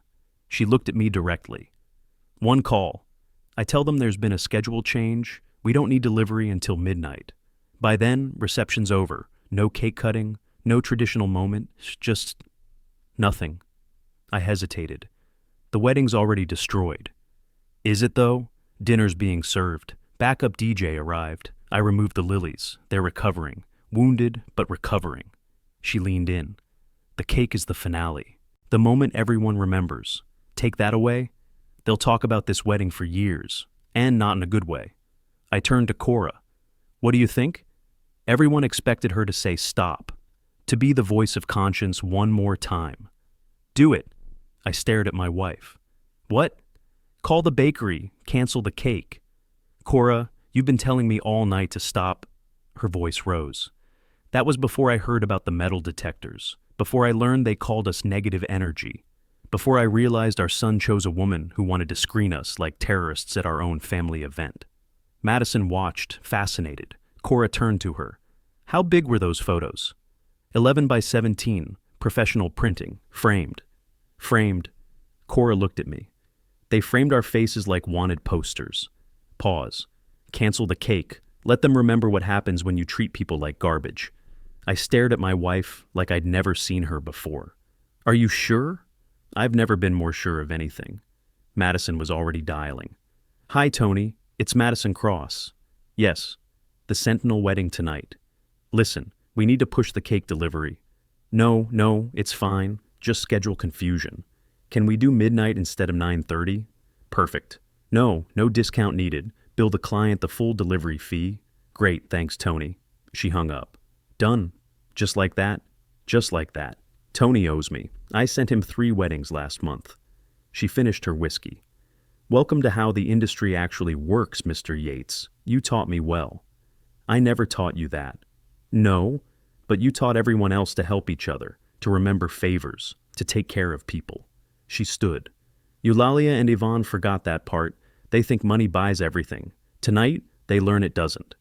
She looked at me directly. One call. I tell them there's been a schedule change. We don't need delivery until midnight. By then, reception's over. No cake cutting, no traditional moment, just nothing. I hesitated. The wedding's already destroyed. Is it though? Dinner's being served. Backup DJ arrived. I removed the lilies. They're recovering. Wounded, but recovering. She leaned in. The cake is the finale. The moment everyone remembers. Take that away, they'll talk about this wedding for years, and not in a good way. I turned to Cora. What do you think? Everyone expected her to say stop, to be the voice of conscience one more time. Do it. I stared at my wife. What? Call the bakery, cancel the cake. Cora, you've been telling me all night to stop. Her voice rose. That was before I heard about the metal detectors, before I learned they called us negative energy, before I realized our son chose a woman who wanted to screen us like terrorists at our own family event. Madison watched, fascinated. Cora turned to her. How big were those photos? 11 by 17, professional printing, framed. Framed. Cora looked at me. They framed our faces like wanted posters. Pause. Cancel the cake. Let them remember what happens when you treat people like garbage. I stared at my wife like I'd never seen her before. Are you sure? I've never been more sure of anything. Madison was already dialing. Hi, Tony. It's Madison Cross. Yes. The Sentinel wedding tonight. Listen, we need to push the cake delivery. No, it's fine. Just schedule confusion. Can we do midnight instead of 9:30? Perfect. No discount needed. Bill the client the full delivery fee. Great, thanks, Tony. She hung up. Done. Just like that? Just like that. Tony owes me. I sent him 3 weddings last month. She finished her whiskey. Welcome to how the industry actually works, Mr. Yates. You taught me well. I never taught you that. No, but you taught everyone else to help each other, to remember favors, to take care of people. She stood. Eulalia and Yvonne forgot that part. They think money buys everything. Tonight, they learn it doesn't.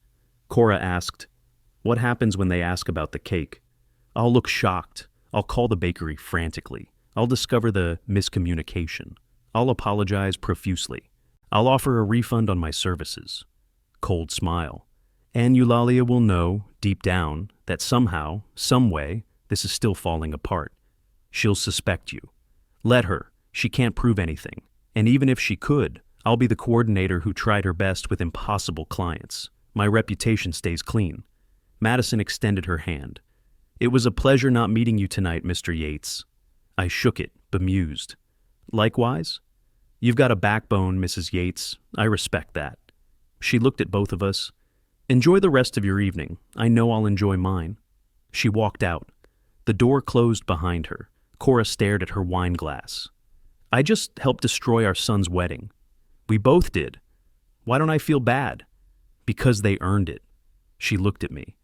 Cora asked, what happens when they ask about the cake? I'll look shocked. I'll call the bakery frantically. I'll discover the miscommunication. I'll apologize profusely. I'll offer a refund on my services. Cold smile. And Eulalia will know, deep down, that somehow, some way, this is still falling apart. She'll suspect you. Let her. She can't prove anything. And even if she could, I'll be the coordinator who tried her best with impossible clients. My reputation stays clean. Madison extended her hand. It was a pleasure not meeting you tonight, Mr. Yates. I shook it, bemused. Likewise? You've got a backbone, Mrs. Yates. I respect that. She looked at both of us. Enjoy the rest of your evening. I know I'll enjoy mine. She walked out. The door closed behind her. Cora stared at her wine glass. I just helped destroy our son's wedding. We both did. Why don't I feel bad? Because they earned it. She looked at me.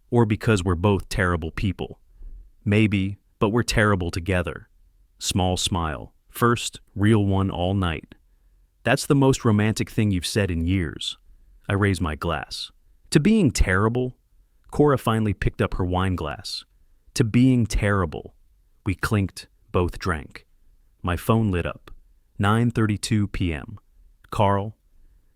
Or because we're both terrible people. Maybe, but we're terrible together. Small smile. First, real one all night. That's the most romantic thing you've said in years. I raised my glass. To being terrible? Cora finally picked up her wine glass. To being terrible. We clinked, both drank. My phone lit up. 9:32 p.m. Carl.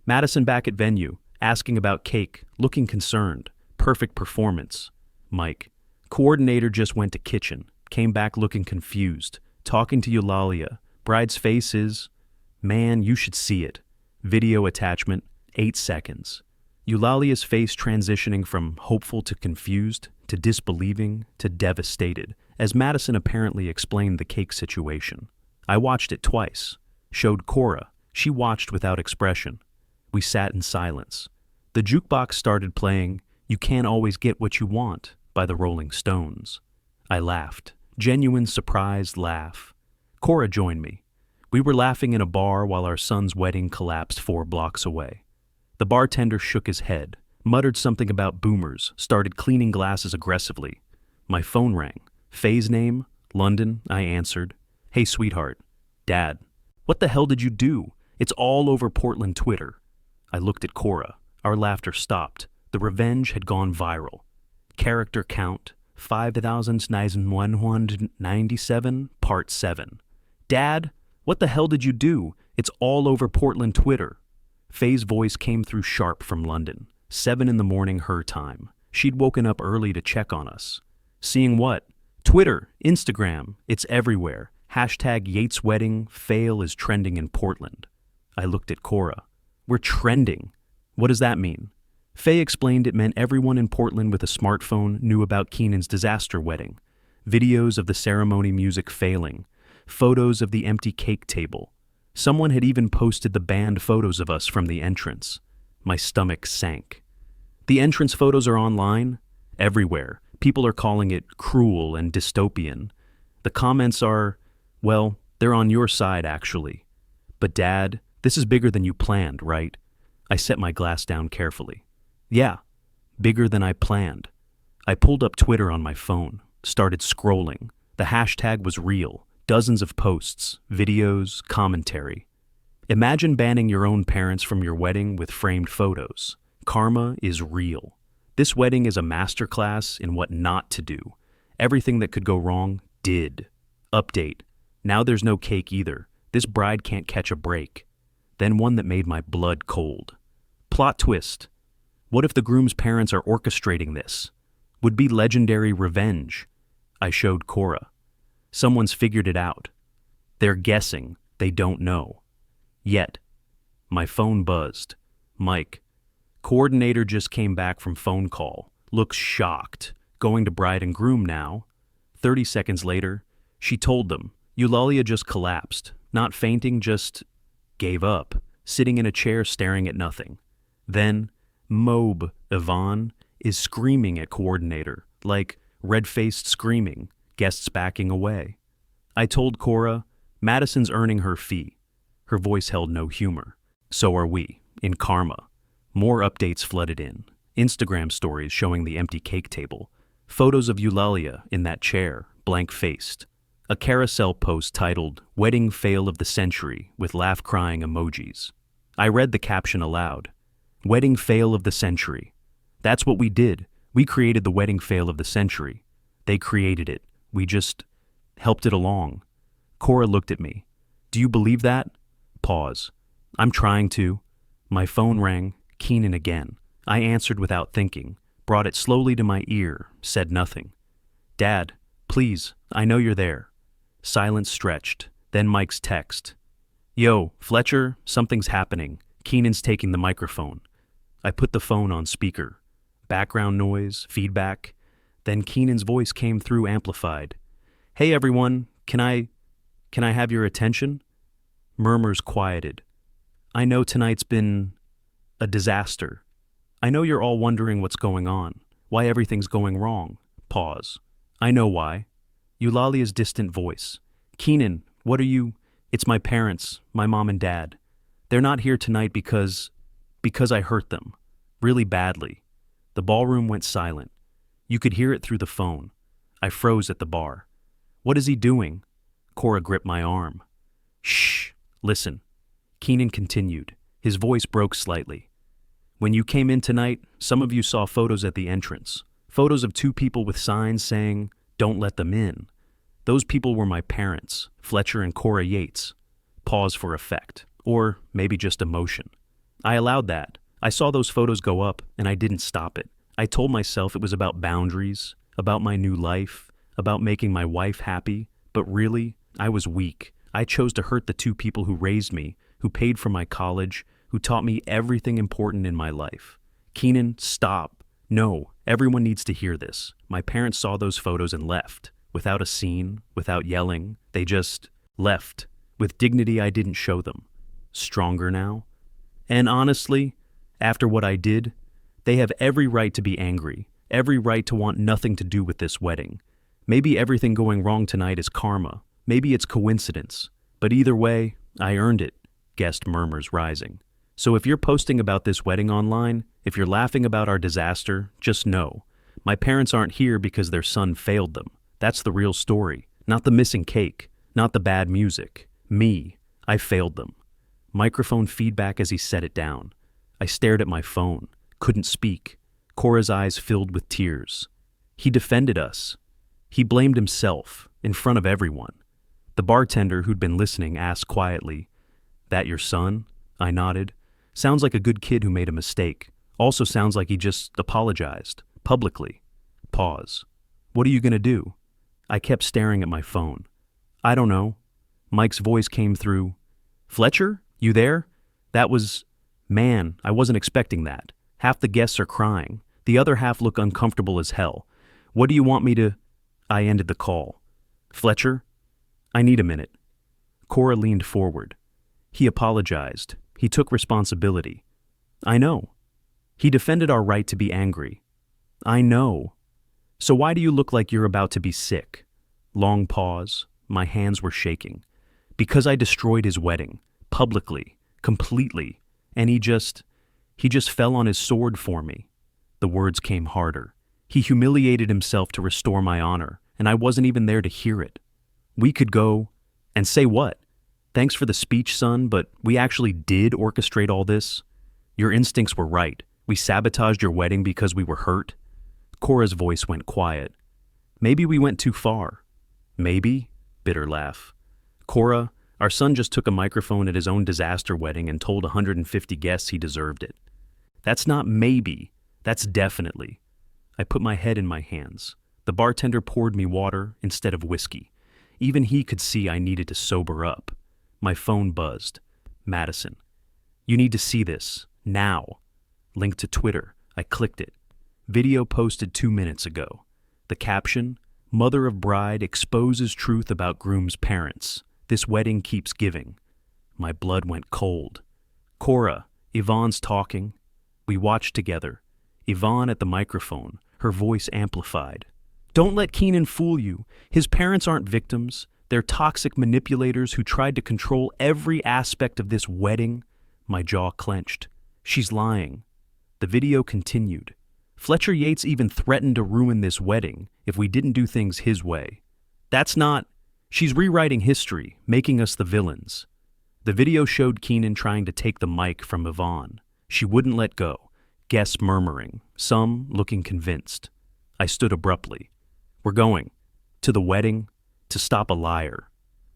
Madison back at venue, asking about cake, looking concerned. Perfect performance. Mike. Coordinator just went to kitchen, came back looking confused, talking to Eulalia. Bride's face is, man, you should see it. Video attachment, 8 seconds. Eulalia's face transitioning from hopeful to confused, to disbelieving, to devastated, as Madison apparently explained the cake situation. I watched it twice. Showed Cora. She watched without expression. We sat in silence. The jukebox started playing You Can't Always Get What You Want by the Rolling Stones. I laughed. Genuine surprised laugh. Cora joined me. We were laughing in a bar while our son's wedding collapsed 4 blocks away. The bartender shook his head, muttered something about boomers, started cleaning glasses aggressively. My phone rang. Faye's name? London, I answered. Hey, sweetheart. Dad. What the hell did you do? It's all over Portland Twitter. I looked at Cora. Our laughter stopped. The revenge had gone viral. Character count 5,997, part 7. Dad, what the hell did you do? It's all over Portland Twitter. Faye's voice came through sharp from London. 7 in the morning her time. She'd woken up early to check on us. Seeing what? Twitter, Instagram, it's everywhere. Hashtag Yates wedding, fail is trending in Portland. I looked at Cora. We're trending. What does that mean? Faye explained it meant everyone in Portland with a smartphone knew about Keenan's disaster wedding. Videos of the ceremony music failing. Photos of the empty cake table. Someone had even posted the banned photos of us from the entrance. My stomach sank. The entrance photos are online? Everywhere. People are calling it cruel and dystopian. The comments are, well, they're on your side, actually. But Dad, this is bigger than you planned, right? I set my glass down carefully. Yeah, bigger than I planned. I pulled up Twitter on my phone, started scrolling. The hashtag was real. Dozens of posts, videos, commentary. Imagine banning your own parents from your wedding with framed photos. Karma is real. This wedding is a masterclass in what not to do. Everything that could go wrong did. Update. Now there's no cake either. This bride can't catch a break. Then one that made my blood cold. Plot twist. What if the groom's parents are orchestrating this? Would be legendary revenge. I showed Cora. Someone's figured it out. They're guessing. They don't know. Yet. My phone buzzed. Mike. Coordinator just came back from phone call. Looks shocked. Going to bride and groom now. 30 seconds later, she told them, Eulalia just collapsed. Not fainting, just gave up. Sitting in a chair staring at nothing. Then, Mobe, Yvonne, is screaming at coordinator. Like, red-faced screaming. Guests backing away. I told Cora, Madison's earning her fee. Her voice held no humor. So are we, in karma. More updates flooded in. Instagram stories showing the empty cake table. Photos of Eulalia in that chair, blank-faced. A carousel post titled, Wedding Fail of the Century, with laugh-crying emojis. I read the caption aloud. Wedding fail of the century. That's what we did. We created the wedding fail of the century. They created it. We just helped it along. Cora looked at me. Do you believe that? Pause. I'm trying to. My phone rang. Keenan again. I answered without thinking, brought it slowly to my ear, said nothing. Dad, please, I know you're there. Silence stretched. Then Mike's text. Yo, Fletcher, something's happening. Keenan's taking the microphone. I put the phone on speaker. Background noise, feedback. Then Keenan's voice came through amplified. Hey everyone, can I have your attention? Murmurs quieted. I know tonight's been a disaster. I know you're all wondering what's going on, why everything's going wrong. Pause. I know why. Eulalia's distant voice. Keenan, what are you? It's my parents, my mom and dad. They're not here tonight because I hurt them. Really badly. The ballroom went silent. You could hear it through the phone. I froze at the bar. What is he doing? Cora gripped my arm. Shh, listen. Keenan continued. His voice broke slightly. When you came in tonight, some of you saw photos at the entrance. Photos of 2 people with signs saying, don't let them in. Those people were my parents, Fletcher and Cora Yates. Pause for effect. Or maybe just emotion. I allowed that. I saw those photos go up, and I didn't stop it. I told myself it was about boundaries, about my new life, about making my wife happy, but really, I was weak. I chose to hurt the 2 people who raised me, who paid for my college, who taught me everything important in my life. Keenan, stop. No, everyone needs to hear this. My parents saw those photos and left. Without a scene, without yelling, they just left. With dignity I didn't show them. Stronger now? And honestly, after what I did, they have every right to be angry, every right to want nothing to do with this wedding. Maybe everything going wrong tonight is karma. Maybe it's coincidence. But either way, I earned it, guest murmurs rising. So if you're posting about this wedding online, if you're laughing about our disaster, just know, my parents aren't here because their son failed them. That's the real story, not the missing cake, not the bad music. Me, I failed them. Microphone feedback as he set it down. I stared at my phone, couldn't speak. Cora's eyes filled with tears. He defended us. He blamed himself, in front of everyone. The bartender who'd been listening asked quietly, "That your son?" I nodded. Sounds like a good kid who made a mistake. Also sounds like he just apologized, publicly. Pause. What are you gonna do? I kept staring at my phone. I don't know. Mike's voice came through. Fletcher, you there? That was... Man, I wasn't expecting that. Half the guests are crying. The other half look uncomfortable as hell. What do you want me to... I ended the call. Fletcher? I need a minute. Cora leaned forward. He apologized. He took responsibility. I know. He defended our right to be angry. I know. So why do you look like you're about to be sick? Long pause. My hands were shaking. Because I destroyed his wedding. Publicly. Completely. And he just fell on his sword for me. The words came harder. He humiliated himself to restore my honor, and I wasn't even there to hear it. We could go and say what? Thanks for the speech, son, but we actually did orchestrate all this. Your instincts were right. We sabotaged your wedding because we were hurt. Cora's voice went quiet. Maybe we went too far. Maybe? Bitter laugh. Cora, our son just took a microphone at his own disaster wedding and told 150 guests he deserved it. That's not maybe. That's definitely. I put my head in my hands. The bartender poured me water instead of whiskey. Even he could see I needed to sober up. My phone buzzed. Madison. You need to see this. Now. Link to Twitter. I clicked it. Video posted 2 minutes ago. The caption, Mother of Bride exposes truth about groom's parents. This wedding keeps giving. My blood went cold. Cora, Yvonne's talking. We watched together. Yvonne at the microphone, her voice amplified. Don't let Keenan fool you. His parents aren't victims. They're toxic manipulators who tried to control every aspect of this wedding. My jaw clenched. She's lying. The video continued. Fletcher Yates even threatened to ruin this wedding if we didn't do things his way. That's not... She's rewriting history, making us the villains. The video showed Keenan trying to take the mic from Yvonne. She wouldn't let go. Guests murmuring, some looking convinced. I stood abruptly. We're going. To the wedding. To stop a liar.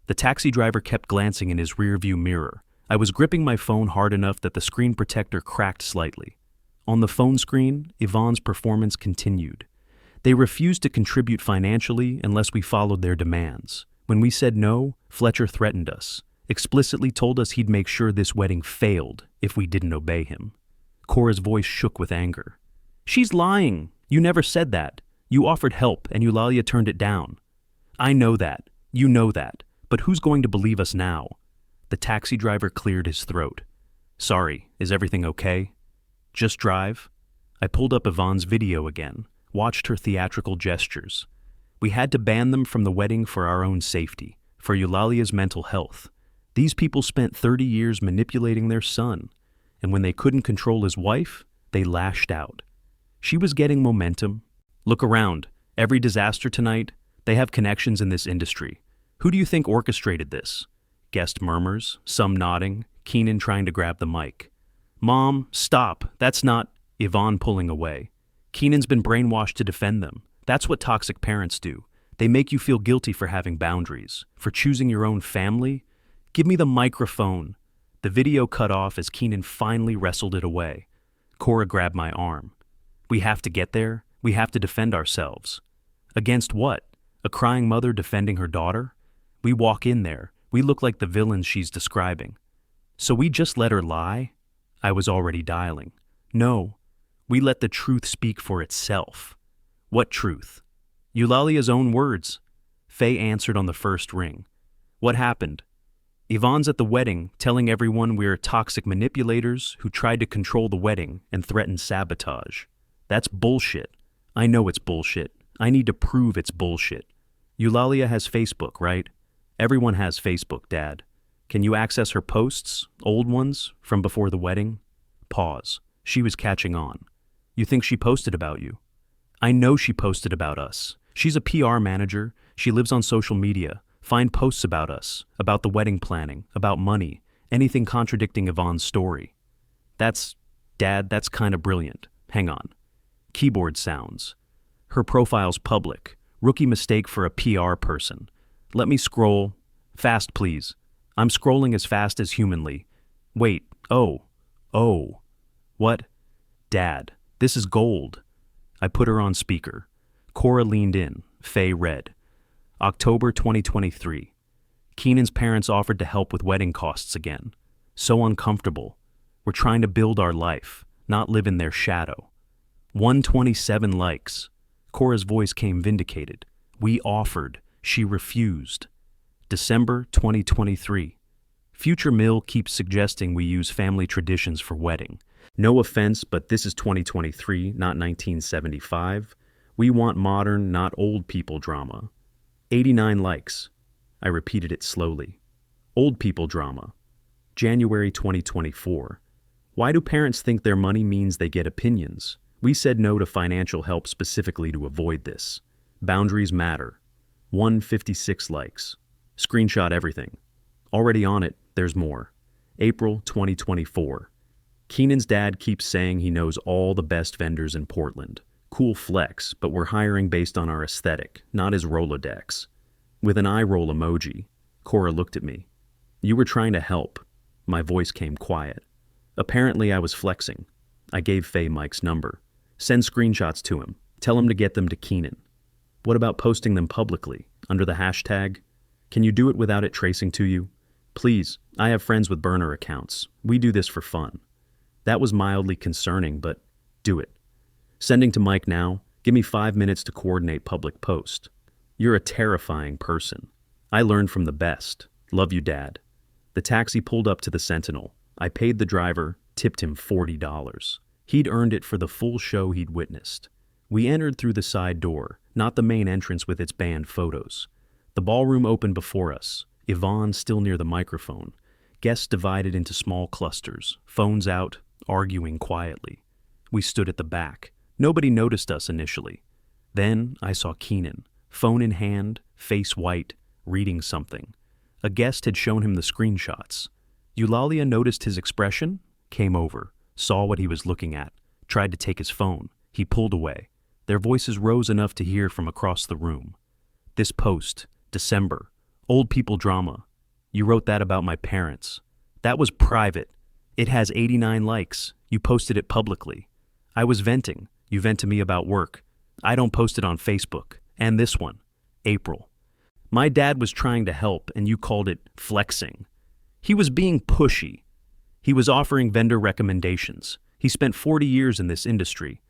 The taxi driver kept glancing in his rearview mirror. I was gripping my phone hard enough that the screen protector cracked slightly. On the phone screen, Yvonne's performance continued. They refused to contribute financially unless we followed their demands. When we said no, Fletcher threatened us, explicitly told us he'd make sure this wedding failed if we didn't obey him. Cora's voice shook with anger. She's lying. You never said that. You offered help and Eulalia turned it down. I know that. You know that. But who's going to believe us now? The taxi driver cleared his throat. Sorry, is everything okay? Just drive? I pulled up Yvonne's video again, watched her theatrical gestures. We had to ban them from the wedding for our own safety, for Eulalia's mental health. These people spent 30 years manipulating their son, and when they couldn't control his wife, they lashed out. She was getting momentum. Look around. Every disaster tonight, they have connections in this industry. Who do you think orchestrated this? Guest murmurs, some nodding, Keenan trying to grab the mic. Mom, stop. That's not... Yvonne pulling away. Keenan's been brainwashed to defend them. That's what toxic parents do. They make you feel guilty for having boundaries, for choosing your own family. Give me the microphone. The video cut off as Keenan finally wrestled it away. Cora grabbed my arm. We have to get there. We have to defend ourselves. Against what? A crying mother defending her daughter? We walk in there. We look like the villains she's describing. So we just let her lie? I was already dialing. No. We let the truth speak for itself. What truth? Eulalia's own words. Faye answered on the first ring. What happened? Yvonne's at the wedding, telling everyone we're toxic manipulators who tried to control the wedding and threatened sabotage. That's bullshit. I know it's bullshit. I need to prove it's bullshit. Eulalia has Facebook, right? Everyone has Facebook, Dad. Can you access her posts, old ones, from before the wedding? Pause. She was catching on. You think she posted about you? I know she posted about us. She's a PR manager. She lives on social media. Find posts about us, about the wedding planning, about money, anything contradicting Yvonne's story. That's Dad, that's kinda brilliant. Hang on. Keyboard sounds. Her profile's public. Rookie mistake for a PR person. Let me scroll. Fast, please. I'm scrolling as fast as humanly. Wait, oh. What? Dad, this is gold. I put her on speaker. Cora leaned in. Faye read. October 2023. Keenan's parents offered to help with wedding costs again. So uncomfortable. We're trying to build our life, not live in their shadow. 127 likes. Cora's voice came vindicated. We offered. She refused. December 2023. Future Mill keeps suggesting we use family traditions for wedding. No offense, but this is 2023, not 1975. We want modern, not old people drama. 89 likes. I repeated it slowly. Old people drama. January 2024. Why do parents think their money means they get opinions? We said no to financial help specifically to avoid this. Boundaries matter. 156 likes. Screenshot everything. Already on it, there's more. April 2024. Keenan's dad keeps saying he knows all the best vendors in Portland. Cool flex, but we're hiring based on our aesthetic, not his Rolodex. With an eye roll emoji, Cora looked at me. You were trying to help. My voice came quiet. Apparently I was flexing. I gave Faye Mike's number. Send screenshots to him. Tell him to get them to Keenan. What about posting them publicly, under the hashtag? Can you do it without it tracing to you? Please, I have friends with burner accounts. We do this for fun. That was mildly concerning, but do it. Sending to Mike now. Give me 5 minutes to coordinate public post. You're a terrifying person. I learned from the best. Love you, Dad. The taxi pulled up to the Sentinel. I paid the driver, tipped him $40. He'd earned it for the full show he'd witnessed. We entered through the side door, not the main entrance with its banned photos. The ballroom opened before us, Yvonne still near the microphone. Guests divided into small clusters, phones out, arguing quietly. We stood at the back. Nobody noticed us initially. Then I saw Keenan, phone in hand, face white, reading something. A guest had shown him the screenshots. Eulalia noticed his expression, came over, saw what he was looking at, tried to take his phone. He pulled away. Their voices rose enough to hear from across the room. This post, December, old people drama. You wrote that about my parents. That was private. It has 89 likes. You posted it publicly. I was venting. You vent to me about work. I don't post it on Facebook. And this one, April. My dad was trying to help and you called it flexing. He was being pushy. He was offering vendor recommendations. He spent 40 years in this industry.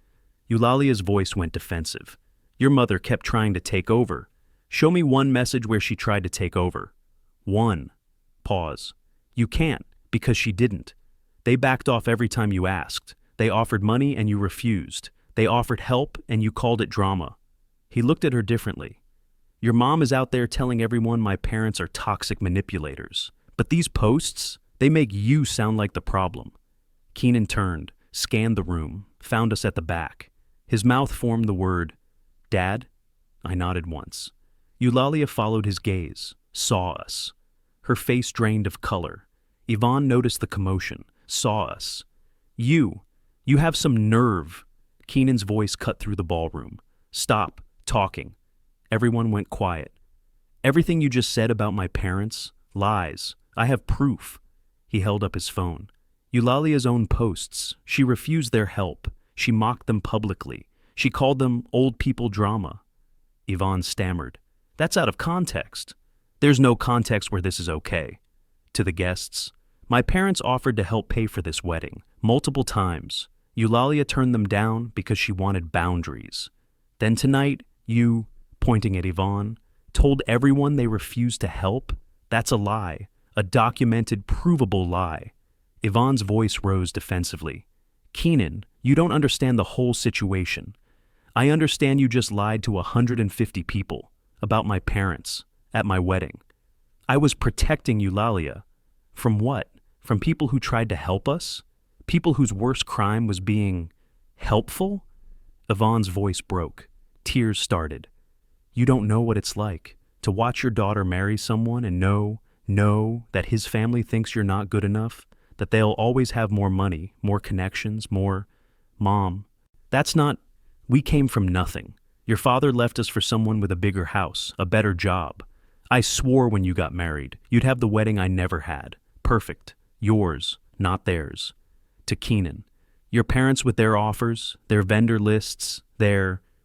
Eulalia's voice went defensive. Your mother kept trying to take over. Show me one message where she tried to take over. One. Pause. You can't, because she didn't. They backed off every time you asked. They offered money and you refused. They offered help and you called it drama. He looked at her differently. Your mom is out there telling everyone my parents are toxic manipulators. But these posts, they make you sound like the problem. Keenan turned, scanned the room, found us at the back. His mouth formed the word, Dad? I nodded once. Eulalia followed his gaze, saw us. Her face drained of color. Yvonne noticed the commotion, saw us. You have some nerve. Keenan's voice cut through the ballroom. Stop talking. Everyone went quiet. Everything you just said about my parents, lies. I have proof. He held up his phone. Eulalia's own posts. She refused their help. She mocked them publicly. She called them old people drama. Yvonne stammered. That's out of context. There's no context where this is okay. To the guests, my parents offered to help pay for this wedding, multiple times. Eulalia turned them down because she wanted boundaries. Then tonight, you, pointing at Yvonne, told everyone they refused to help? That's a lie. A documented, provable lie. Yvonne's voice rose defensively. Keenan, you don't understand the whole situation. I understand you just lied to 150 people about my parents at my wedding. I was protecting Eulalia. From what? From people who tried to help us? People whose worst crime was being helpful? Yvonne's voice broke. Tears started. You don't know what it's like to watch your daughter marry someone and know that his family thinks you're not good enough, that they'll always have more money, more connections, more. Mom, that's not. We came from nothing. Your father left us for someone with a bigger house, a better job. I swore when you got married, you'd have the wedding I never had. Perfect. Yours, not theirs. To Keenan, your parents with their offers, their vendor lists,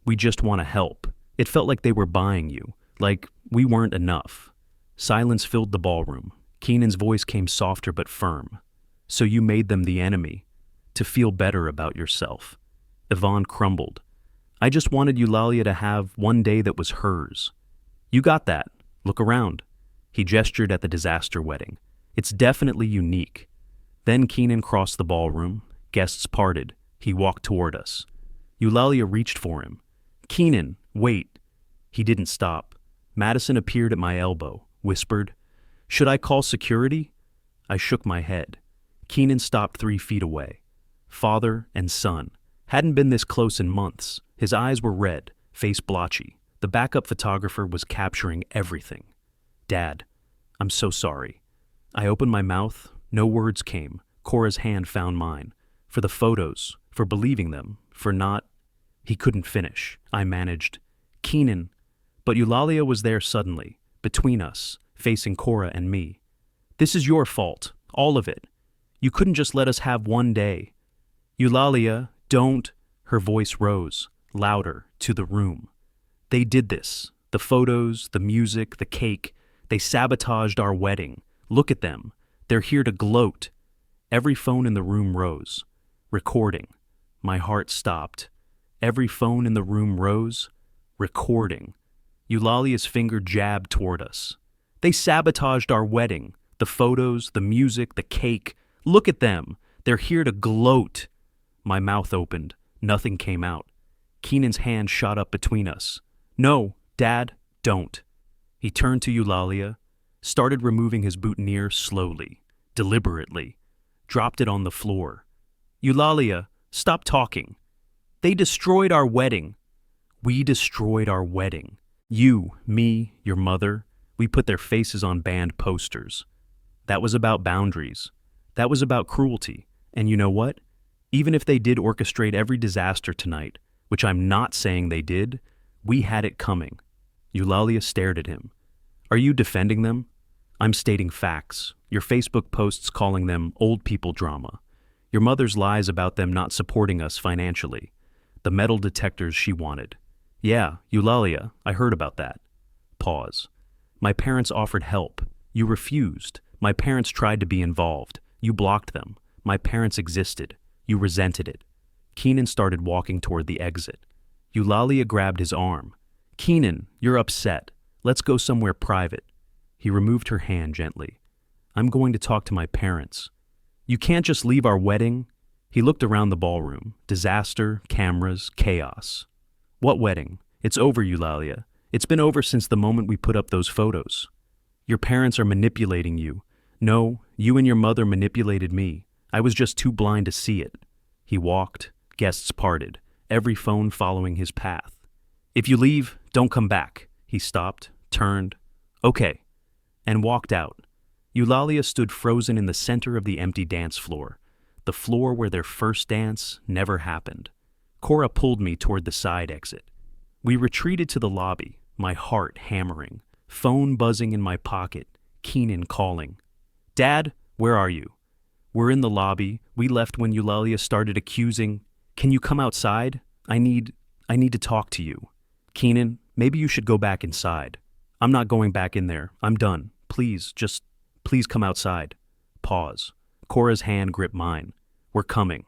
we just want to help. It felt like they were buying you, like we weren't enough. Silence filled the ballroom. Keenan's voice came softer but firm. So you made them the enemy, to feel better about yourself. Yvonne crumbled. I just wanted Eulalia to have one day that was hers. You got that. Look around. He gestured at the disaster wedding. It's definitely unique. Then Keenan crossed the ballroom. Guests parted. He walked toward us. Eulalia reached for him. Keenan, wait. He didn't stop. Madison appeared at my elbow, whispered, Should I call security? I shook my head. Keenan stopped 3 feet away. Father and son. Hadn't been this close in months. His eyes were red, face blotchy. The backup photographer was capturing everything. Dad, I'm so sorry. I opened my mouth. No words came. Cora's hand found mine. For the photos, for believing them, for not. He couldn't finish. I managed. Keenan. But Eulalia was there suddenly, between us, facing Cora and me. This is your fault, all of it. You couldn't just let us have one day. Eulalia, don't. Her voice rose, louder, to the room. They did this. The photos, the music, the cake. They sabotaged our wedding. Look at them. They're here to gloat. Every phone in the room rose. Recording. My heart stopped. Every phone in the room rose. Recording. Eulalia's finger jabbed toward us. They sabotaged our wedding. The photos, the music, the cake. Look at them. They're here to gloat. My mouth opened. Nothing came out. Keenan's hand shot up between us. No, Dad, don't. He turned to Eulalia, started removing his boutonniere slowly, deliberately, dropped it on the floor. Eulalia, stop talking. They destroyed our wedding. We destroyed our wedding. You, me, your mother, we put their faces on banned posters. That was about boundaries. That was about cruelty. And you know what? Even if they did orchestrate every disaster tonight, which I'm not saying they did, we had it coming. Eulalia stared at him. Are you defending them? I'm stating facts. Your Facebook posts calling them old people drama. Your mother's lies about them not supporting us financially. The metal detectors she wanted. Yeah, Eulalia, I heard about that. Pause. My parents offered help. You refused. My parents tried to be involved. You blocked them. My parents existed. You resented it. Keenan started walking toward the exit. Eulalia grabbed his arm. Keenan, you're upset. Let's go somewhere private. He removed her hand gently. I'm going to talk to my parents. You can't just leave our wedding. He looked around the ballroom. Disaster, cameras, chaos. What wedding? It's over, Eulalia. It's been over since the moment we put up those photos. Your parents are manipulating you. No, you and your mother manipulated me. I was just too blind to see it. He walked. Guests parted, every phone following his path. If you leave, don't come back. He stopped, turned. Okay. And walked out. Eulalia stood frozen in the center of the empty dance floor, the floor where their first dance never happened. Cora pulled me toward the side exit. We retreated to the lobby, my heart hammering, phone buzzing in my pocket, Keenan calling. Dad, where are you? We're in the lobby. We left when Eulalia started accusing. Can you come outside? I need to talk to you. Keenan, maybe you should go back inside. I'm not going back in there. I'm done. Please come outside. Pause. Cora's hand gripped mine. We're coming.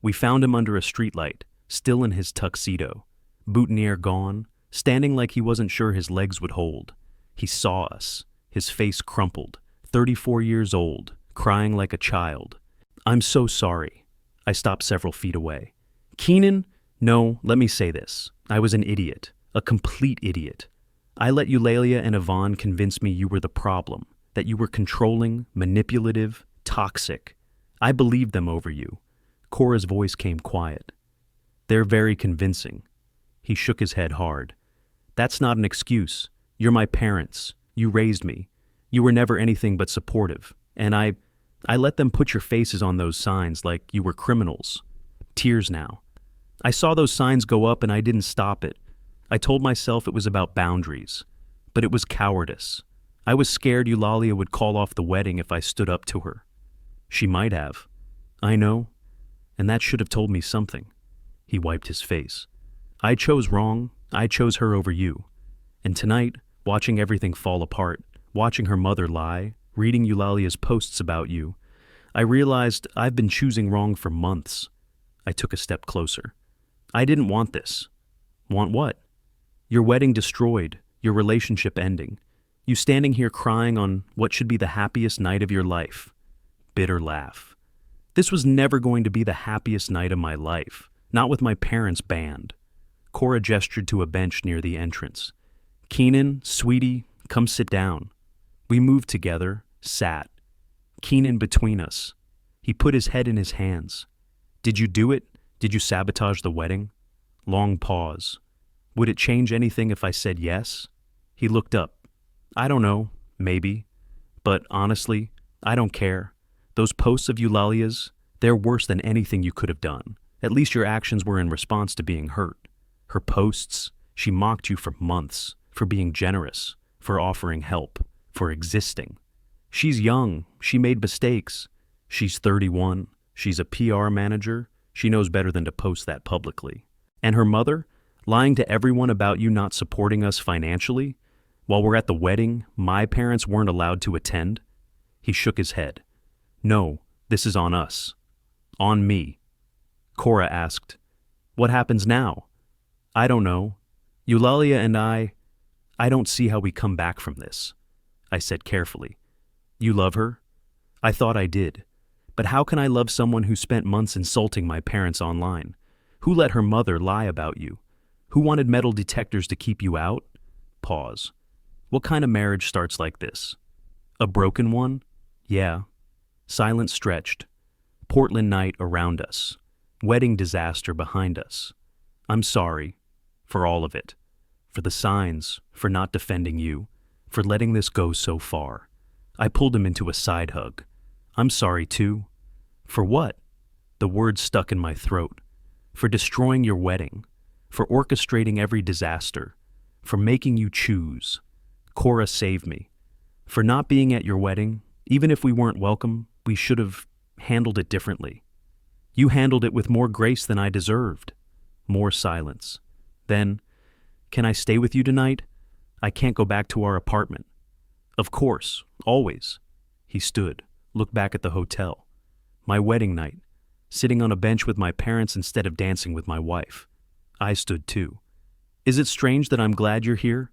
We found him under a streetlight, still in his tuxedo. Boutonniere gone, standing like he wasn't sure his legs would hold. He saw us. His face crumpled. 34 years old, crying like a child. I'm so sorry. I stopped several feet away. Keenan, no, let me say this. I was an idiot. A complete idiot. I let Eulalia and Yvonne convince me you were the problem, that you were controlling, manipulative, toxic. I believed them over you. Cora's voice came quiet. They're very convincing. He shook his head hard. That's not an excuse. You're my parents. You raised me. You were never anything but supportive. And I let them put your faces on those signs like you were criminals. Tears now. I saw those signs go up and I didn't stop it. I told myself it was about boundaries. But it was cowardice. I was scared Eulalia would call off the wedding if I stood up to her. She might have. I know. And that should have told me something. He wiped his face. I chose wrong. I chose her over you. And tonight, watching everything fall apart, watching her mother lie, reading Eulalia's posts about you, I realized I've been choosing wrong for months. I took a step closer. I didn't want this. Want what? Your wedding destroyed, your relationship ending, you standing here crying on what should be the happiest night of your life. Bitter laugh. This was never going to be the happiest night of my life, not with my parents' band. Cora gestured to a bench near the entrance. Keenan, sweetie, come sit down. We moved together, sat. Keenan between us. He put his head in his hands. Did you do it? Did you sabotage the wedding? Long pause. Would it change anything if I said yes? He looked up. I don't know, maybe. But honestly, I don't care. Those posts of Eulalia's, they're worse than anything you could have done. At least your actions were in response to being hurt. Her posts, she mocked you for months, for being generous, for offering help, for existing. She's young, she made mistakes. She's 31, she's a PR manager, she knows better than to post that publicly. And her mother, lying to everyone about you not supporting us financially? While we're at the wedding, my parents weren't allowed to attend? He shook his head. No, this is on us. On me. Cora asked, what happens now? I don't know. Eulalia and I don't see how we come back from this. I said carefully. You love her? I thought I did. But how can I love someone who spent months insulting my parents online? Who let her mother lie about you? Who wanted metal detectors to keep you out? Pause. What kind of marriage starts like this? A broken one? Yeah. Silence stretched. Portland night around us. Wedding disaster behind us. I'm sorry. For all of it. For the signs. For not defending you. For letting this go so far. I pulled him into a side hug. I'm sorry too. For what? The words stuck in my throat. For destroying your wedding. For orchestrating every disaster. For making you choose. Cora saved me. For not being at your wedding, even if we weren't welcome, we should have handled it differently. You handled it with more grace than I deserved. More silence. Then, can I stay with you tonight? I can't go back to our apartment. Of course, always. He stood, looked back at the hotel. My wedding night, sitting on a bench with my parents instead of dancing with my wife. I stood too. Is it strange that I'm glad you're here?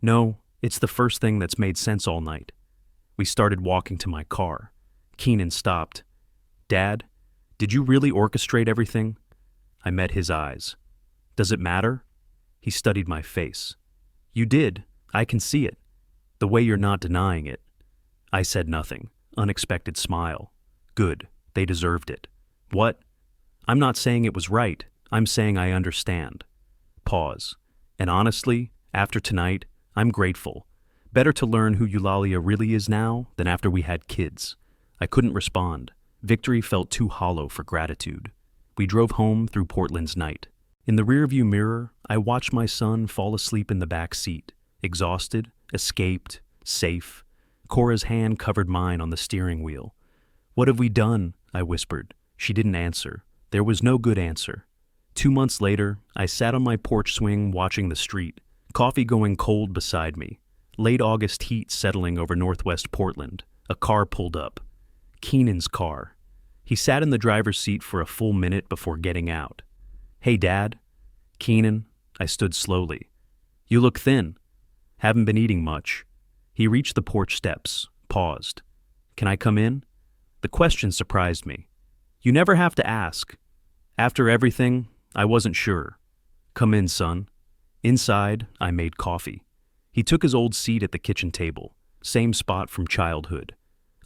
No, it's the first thing that's made sense all night. We started walking to my car. Keenan stopped. Dad, did you really orchestrate everything? I met his eyes. Does it matter? He studied my face. You did. I can see it. The way you're not denying it. I said nothing. Unexpected smile. Good. They deserved it. What? I'm not saying it was right. I'm saying I understand. Pause. And honestly, after tonight, I'm grateful. Better to learn who Eulalia really is now than after we had kids. I couldn't respond. Victory felt too hollow for gratitude. We drove home through Portland's night. In the rearview mirror, I watched my son fall asleep in the back seat, exhausted, escaped, safe. Cora's hand covered mine on the steering wheel. What have we done? I whispered. She didn't answer. There was no good answer. 2 months later, I sat on my porch swing watching the street, coffee going cold beside me. Late August heat settling over northwest Portland. A car pulled up. Keenan's car. He sat in the driver's seat for a full minute before getting out. Hey, Dad. Keenan. I stood slowly. You look thin. Haven't been eating much. He reached the porch steps, paused. Can I come in? The question surprised me. You never have to ask. After everything, I wasn't sure. Come in, son. Inside, I made coffee. He took his old seat at the kitchen table, same spot from childhood.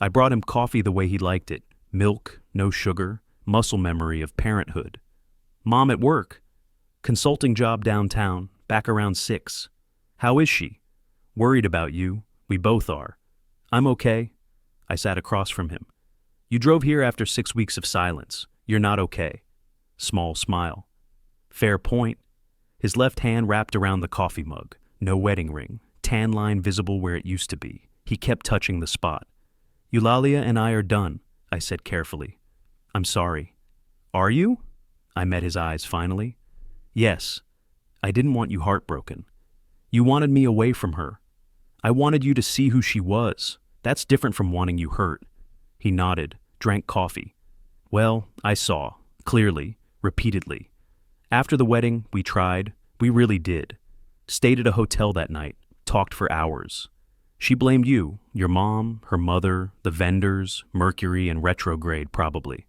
I brought him coffee the way he liked it. Milk, no sugar, muscle memory of parenthood. Mom at work. Consulting job downtown, back around 6. How is she? Worried about you. We both are. I'm okay. I sat across from him. You drove here after 6 weeks of silence. You're not okay. Small smile. Fair point. His left hand wrapped around the coffee mug. No wedding ring. Tan line visible where it used to be. He kept touching the spot. Eulalia and I are done, I said carefully. I'm sorry. Are you? I met his eyes finally. Yes. I didn't want you heartbroken. You wanted me away from her. I wanted you to see who she was. That's different from wanting you hurt. He nodded, drank coffee. Well, I saw, clearly, repeatedly. After the wedding, we tried. We really did. Stayed at a hotel that night, talked for hours. She blamed you, your mom, her mother, the vendors, Mercury, and retrograde probably.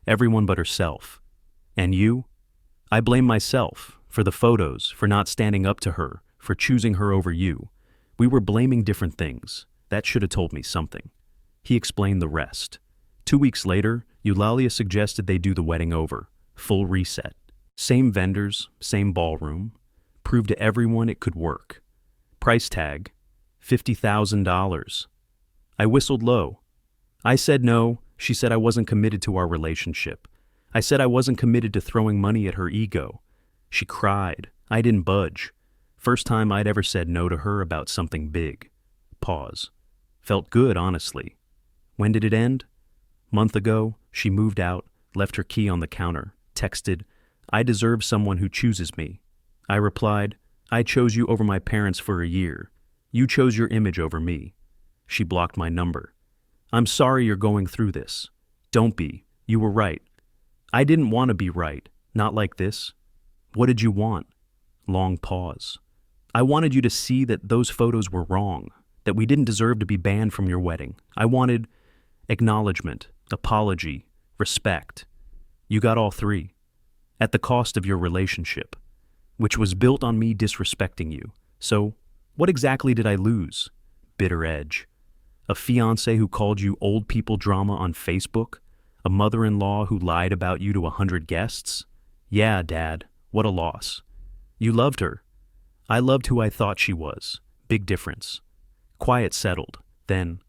Everyone but herself. And you? I blame myself, for the photos, for not standing up to her, for choosing her over you. We were blaming different things. That should have told me something. He explained the rest. 2 weeks later, Eulalia suggested they do the wedding over. Full reset. Same vendors, same ballroom. Proved to everyone it could work. Price tag, $50,000. I whistled low. I said no. She said I wasn't committed to our relationship. I said I wasn't committed to throwing money at her ego. She cried. I didn't budge. First time I'd ever said no to her about something big. Pause. Felt good, honestly. When did it end? Month ago, she moved out, left her key on the counter, texted, I deserve someone who chooses me. I replied, I chose you over my parents for a year. You chose your image over me. She blocked my number. I'm sorry you're going through this. Don't be. You were right. I didn't want to be right. Not like this. What did you want? Long pause. I wanted you to see that those photos were wrong, that we didn't deserve to be banned from your wedding. I wanted acknowledgement, apology, respect. You got all three. At the cost of your relationship, which was built on me disrespecting you. So, what exactly did I lose? Bitter edge. A fiancé who called you old people drama on Facebook? A mother-in-law who lied about you to 100 guests? Yeah, Dad, what a loss. You loved her. I loved who I thought she was. Big difference. Quiet settled. Then,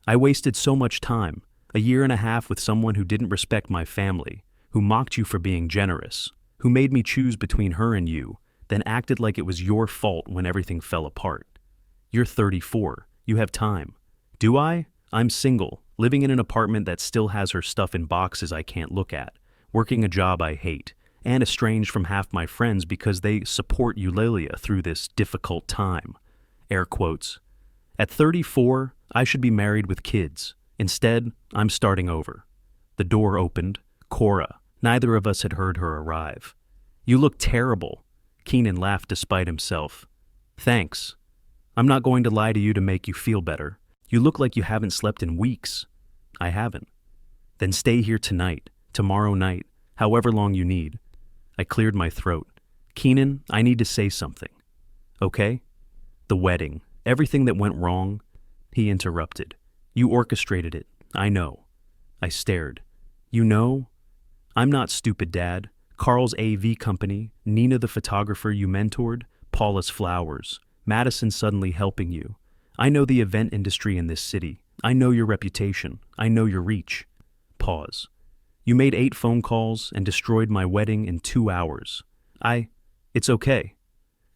I wasted so much time, a year and a half with someone who didn't respect my family, who mocked you for being generous, who made me choose between her and you, then acted like it was your fault when everything fell apart. You're 34. You have time. Do I? I'm single, living in an apartment that still has her stuff in boxes I can't look at, working a job I hate, and estranged from half my friends because they support Eulalia through this difficult time. Air quotes. At 34, I should be married with kids. Instead, I'm starting over. The door opened. Cora. Neither of us had heard her arrive. You look terrible. Keenan laughed despite himself. Thanks. I'm not going to lie to you to make you feel better. You look like you haven't slept in weeks. I haven't. Then stay here tonight, tomorrow night, however long you need. I cleared my throat. Keenan, I need to say something. Okay? The wedding, everything that went wrong. He interrupted. You orchestrated it. I know. I stared. You know? I'm not stupid, Dad. Carl's AV company, Nina the photographer you mentored, Paula's flowers, Madison suddenly helping you. I know the event industry in this city. I know your reputation. I know your reach. Pause. You made 8 phone calls and destroyed my wedding in 2 hours. It's okay.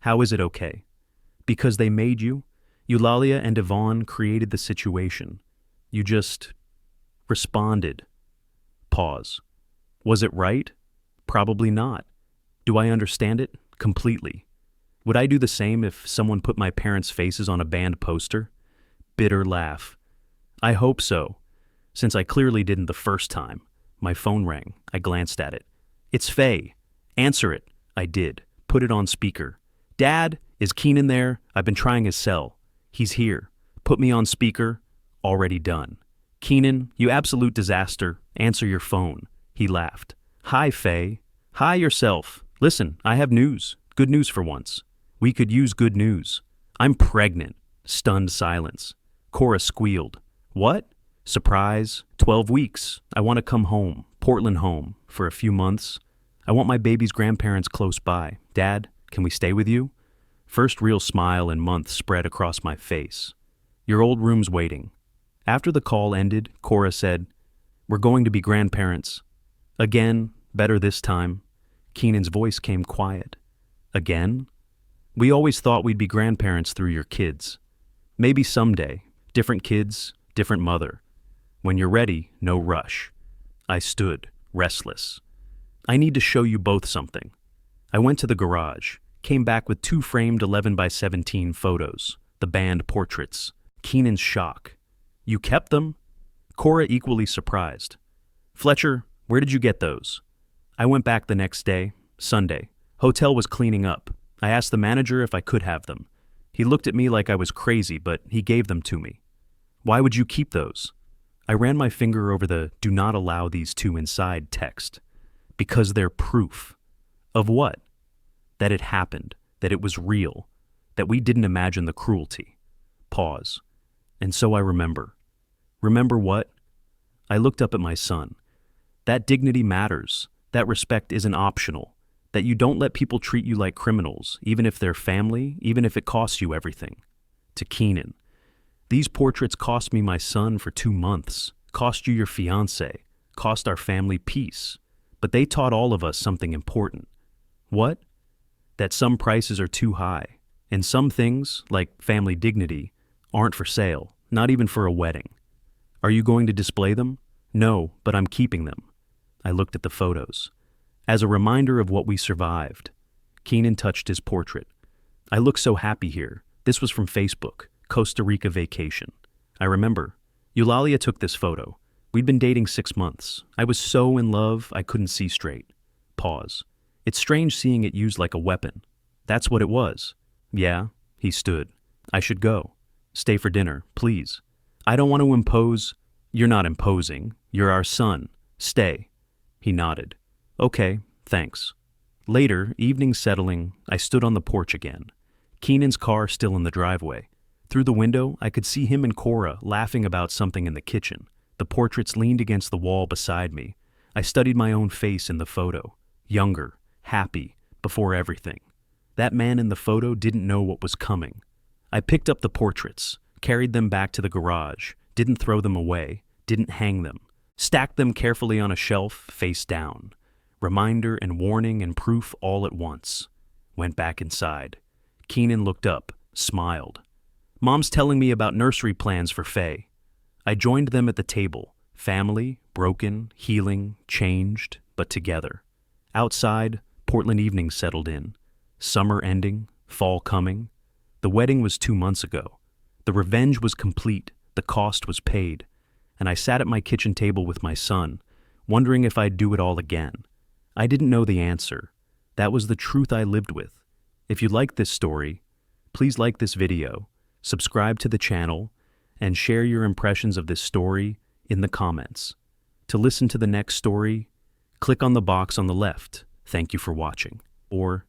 How is it okay? Because they made you? Eulalia and Yvonne created the situation. You just responded. Pause. Was it right? Probably not. Do I understand it? Completely. Would I do the same if someone put my parents' faces on a banned poster? Bitter laugh. I hope so, since I clearly didn't the first time. My phone rang. I glanced at it. It's Faye. Answer it. I did. Put it on speaker. Dad, is Keenan there? I've been trying his cell. He's here. Put me on speaker. Already done. Keenan, you absolute disaster. Answer your phone. He laughed. Hi, Faye. Hi yourself. Listen, I have news. Good news for once. We could use good news. I'm pregnant. Stunned silence. Cora squealed. What? Surprise. 12 weeks. I want to come home. Portland home. For a few months. I want my baby's grandparents close by. Dad, can we stay with you? First real smile in months spread across my face. Your old room's waiting. After the call ended, Cora said, We're going to be grandparents. Again, better this time. Keenan's voice came quiet. Again? We always thought we'd be grandparents through your kids. Maybe someday. Different kids, different mother. When you're ready, no rush. I stood, restless. I need to show you both something. I went to the garage, came back with 2 framed 11 by 17 photos, the band portraits. Keenan's shock. You kept them? Cora equally surprised. Fletcher, where did you get those? I went back the next day, Sunday. Hotel was cleaning up. I asked the manager if I could have them. He looked at me like I was crazy, but he gave them to me. Why would you keep those? I ran my finger over the "do not allow these 2 inside" text. Because they're proof. Of what? That it happened, that it was real, that we didn't imagine the cruelty. Pause. And so I remember. Remember what? I looked up at my son. That dignity matters, that respect isn't optional, that you don't let people treat you like criminals, even if they're family, even if it costs you everything. To Keenan. These portraits cost me my son for 2 months, cost you your fiancé, cost our family peace. But they taught all of us something important. What? That some prices are too high, and some things, like family dignity, aren't for sale, not even for a wedding. Are you going to display them? No, but I'm keeping them. I looked at the photos. As a reminder of what we survived. Keenan touched his portrait. I look so happy here. This was from Facebook, Costa Rica vacation. I remember. Eulalia took this photo. We'd been dating 6 months. I was so in love, I couldn't see straight. Pause. It's strange seeing it used like a weapon. That's what it was. Yeah, he stood. I should go. Stay for dinner, please. I don't want to impose. You're not imposing. You're our son. Stay. He nodded. Okay, thanks. Later, evening settling, I stood on the porch again. Keenan's car still in the driveway. Through the window, I could see him and Cora laughing about something in the kitchen. The portraits leaned against the wall beside me. I studied my own face in the photo. Younger, happy, before everything. That man in the photo didn't know what was coming. I picked up the portraits, carried them back to the garage, didn't throw them away, didn't hang them, stacked them carefully on a shelf, face down. Reminder and warning and proof all at once. Went back inside. Keenan looked up, smiled. Mom's telling me about nursery plans for Faye. I joined them at the table. Family, broken, healing, changed, but together. Outside, Portland evenings settled in. Summer ending, fall coming. The wedding was 2 months ago. The revenge was complete, the cost was paid. And I sat at my kitchen table with my son, wondering if I'd do it all again. I didn't know the answer. That was the truth I lived with. If you like this story, please like this video, subscribe to the channel, and share your impressions of this story in the comments. To listen to the next story, click on the box on the left. Thank you for watching. Or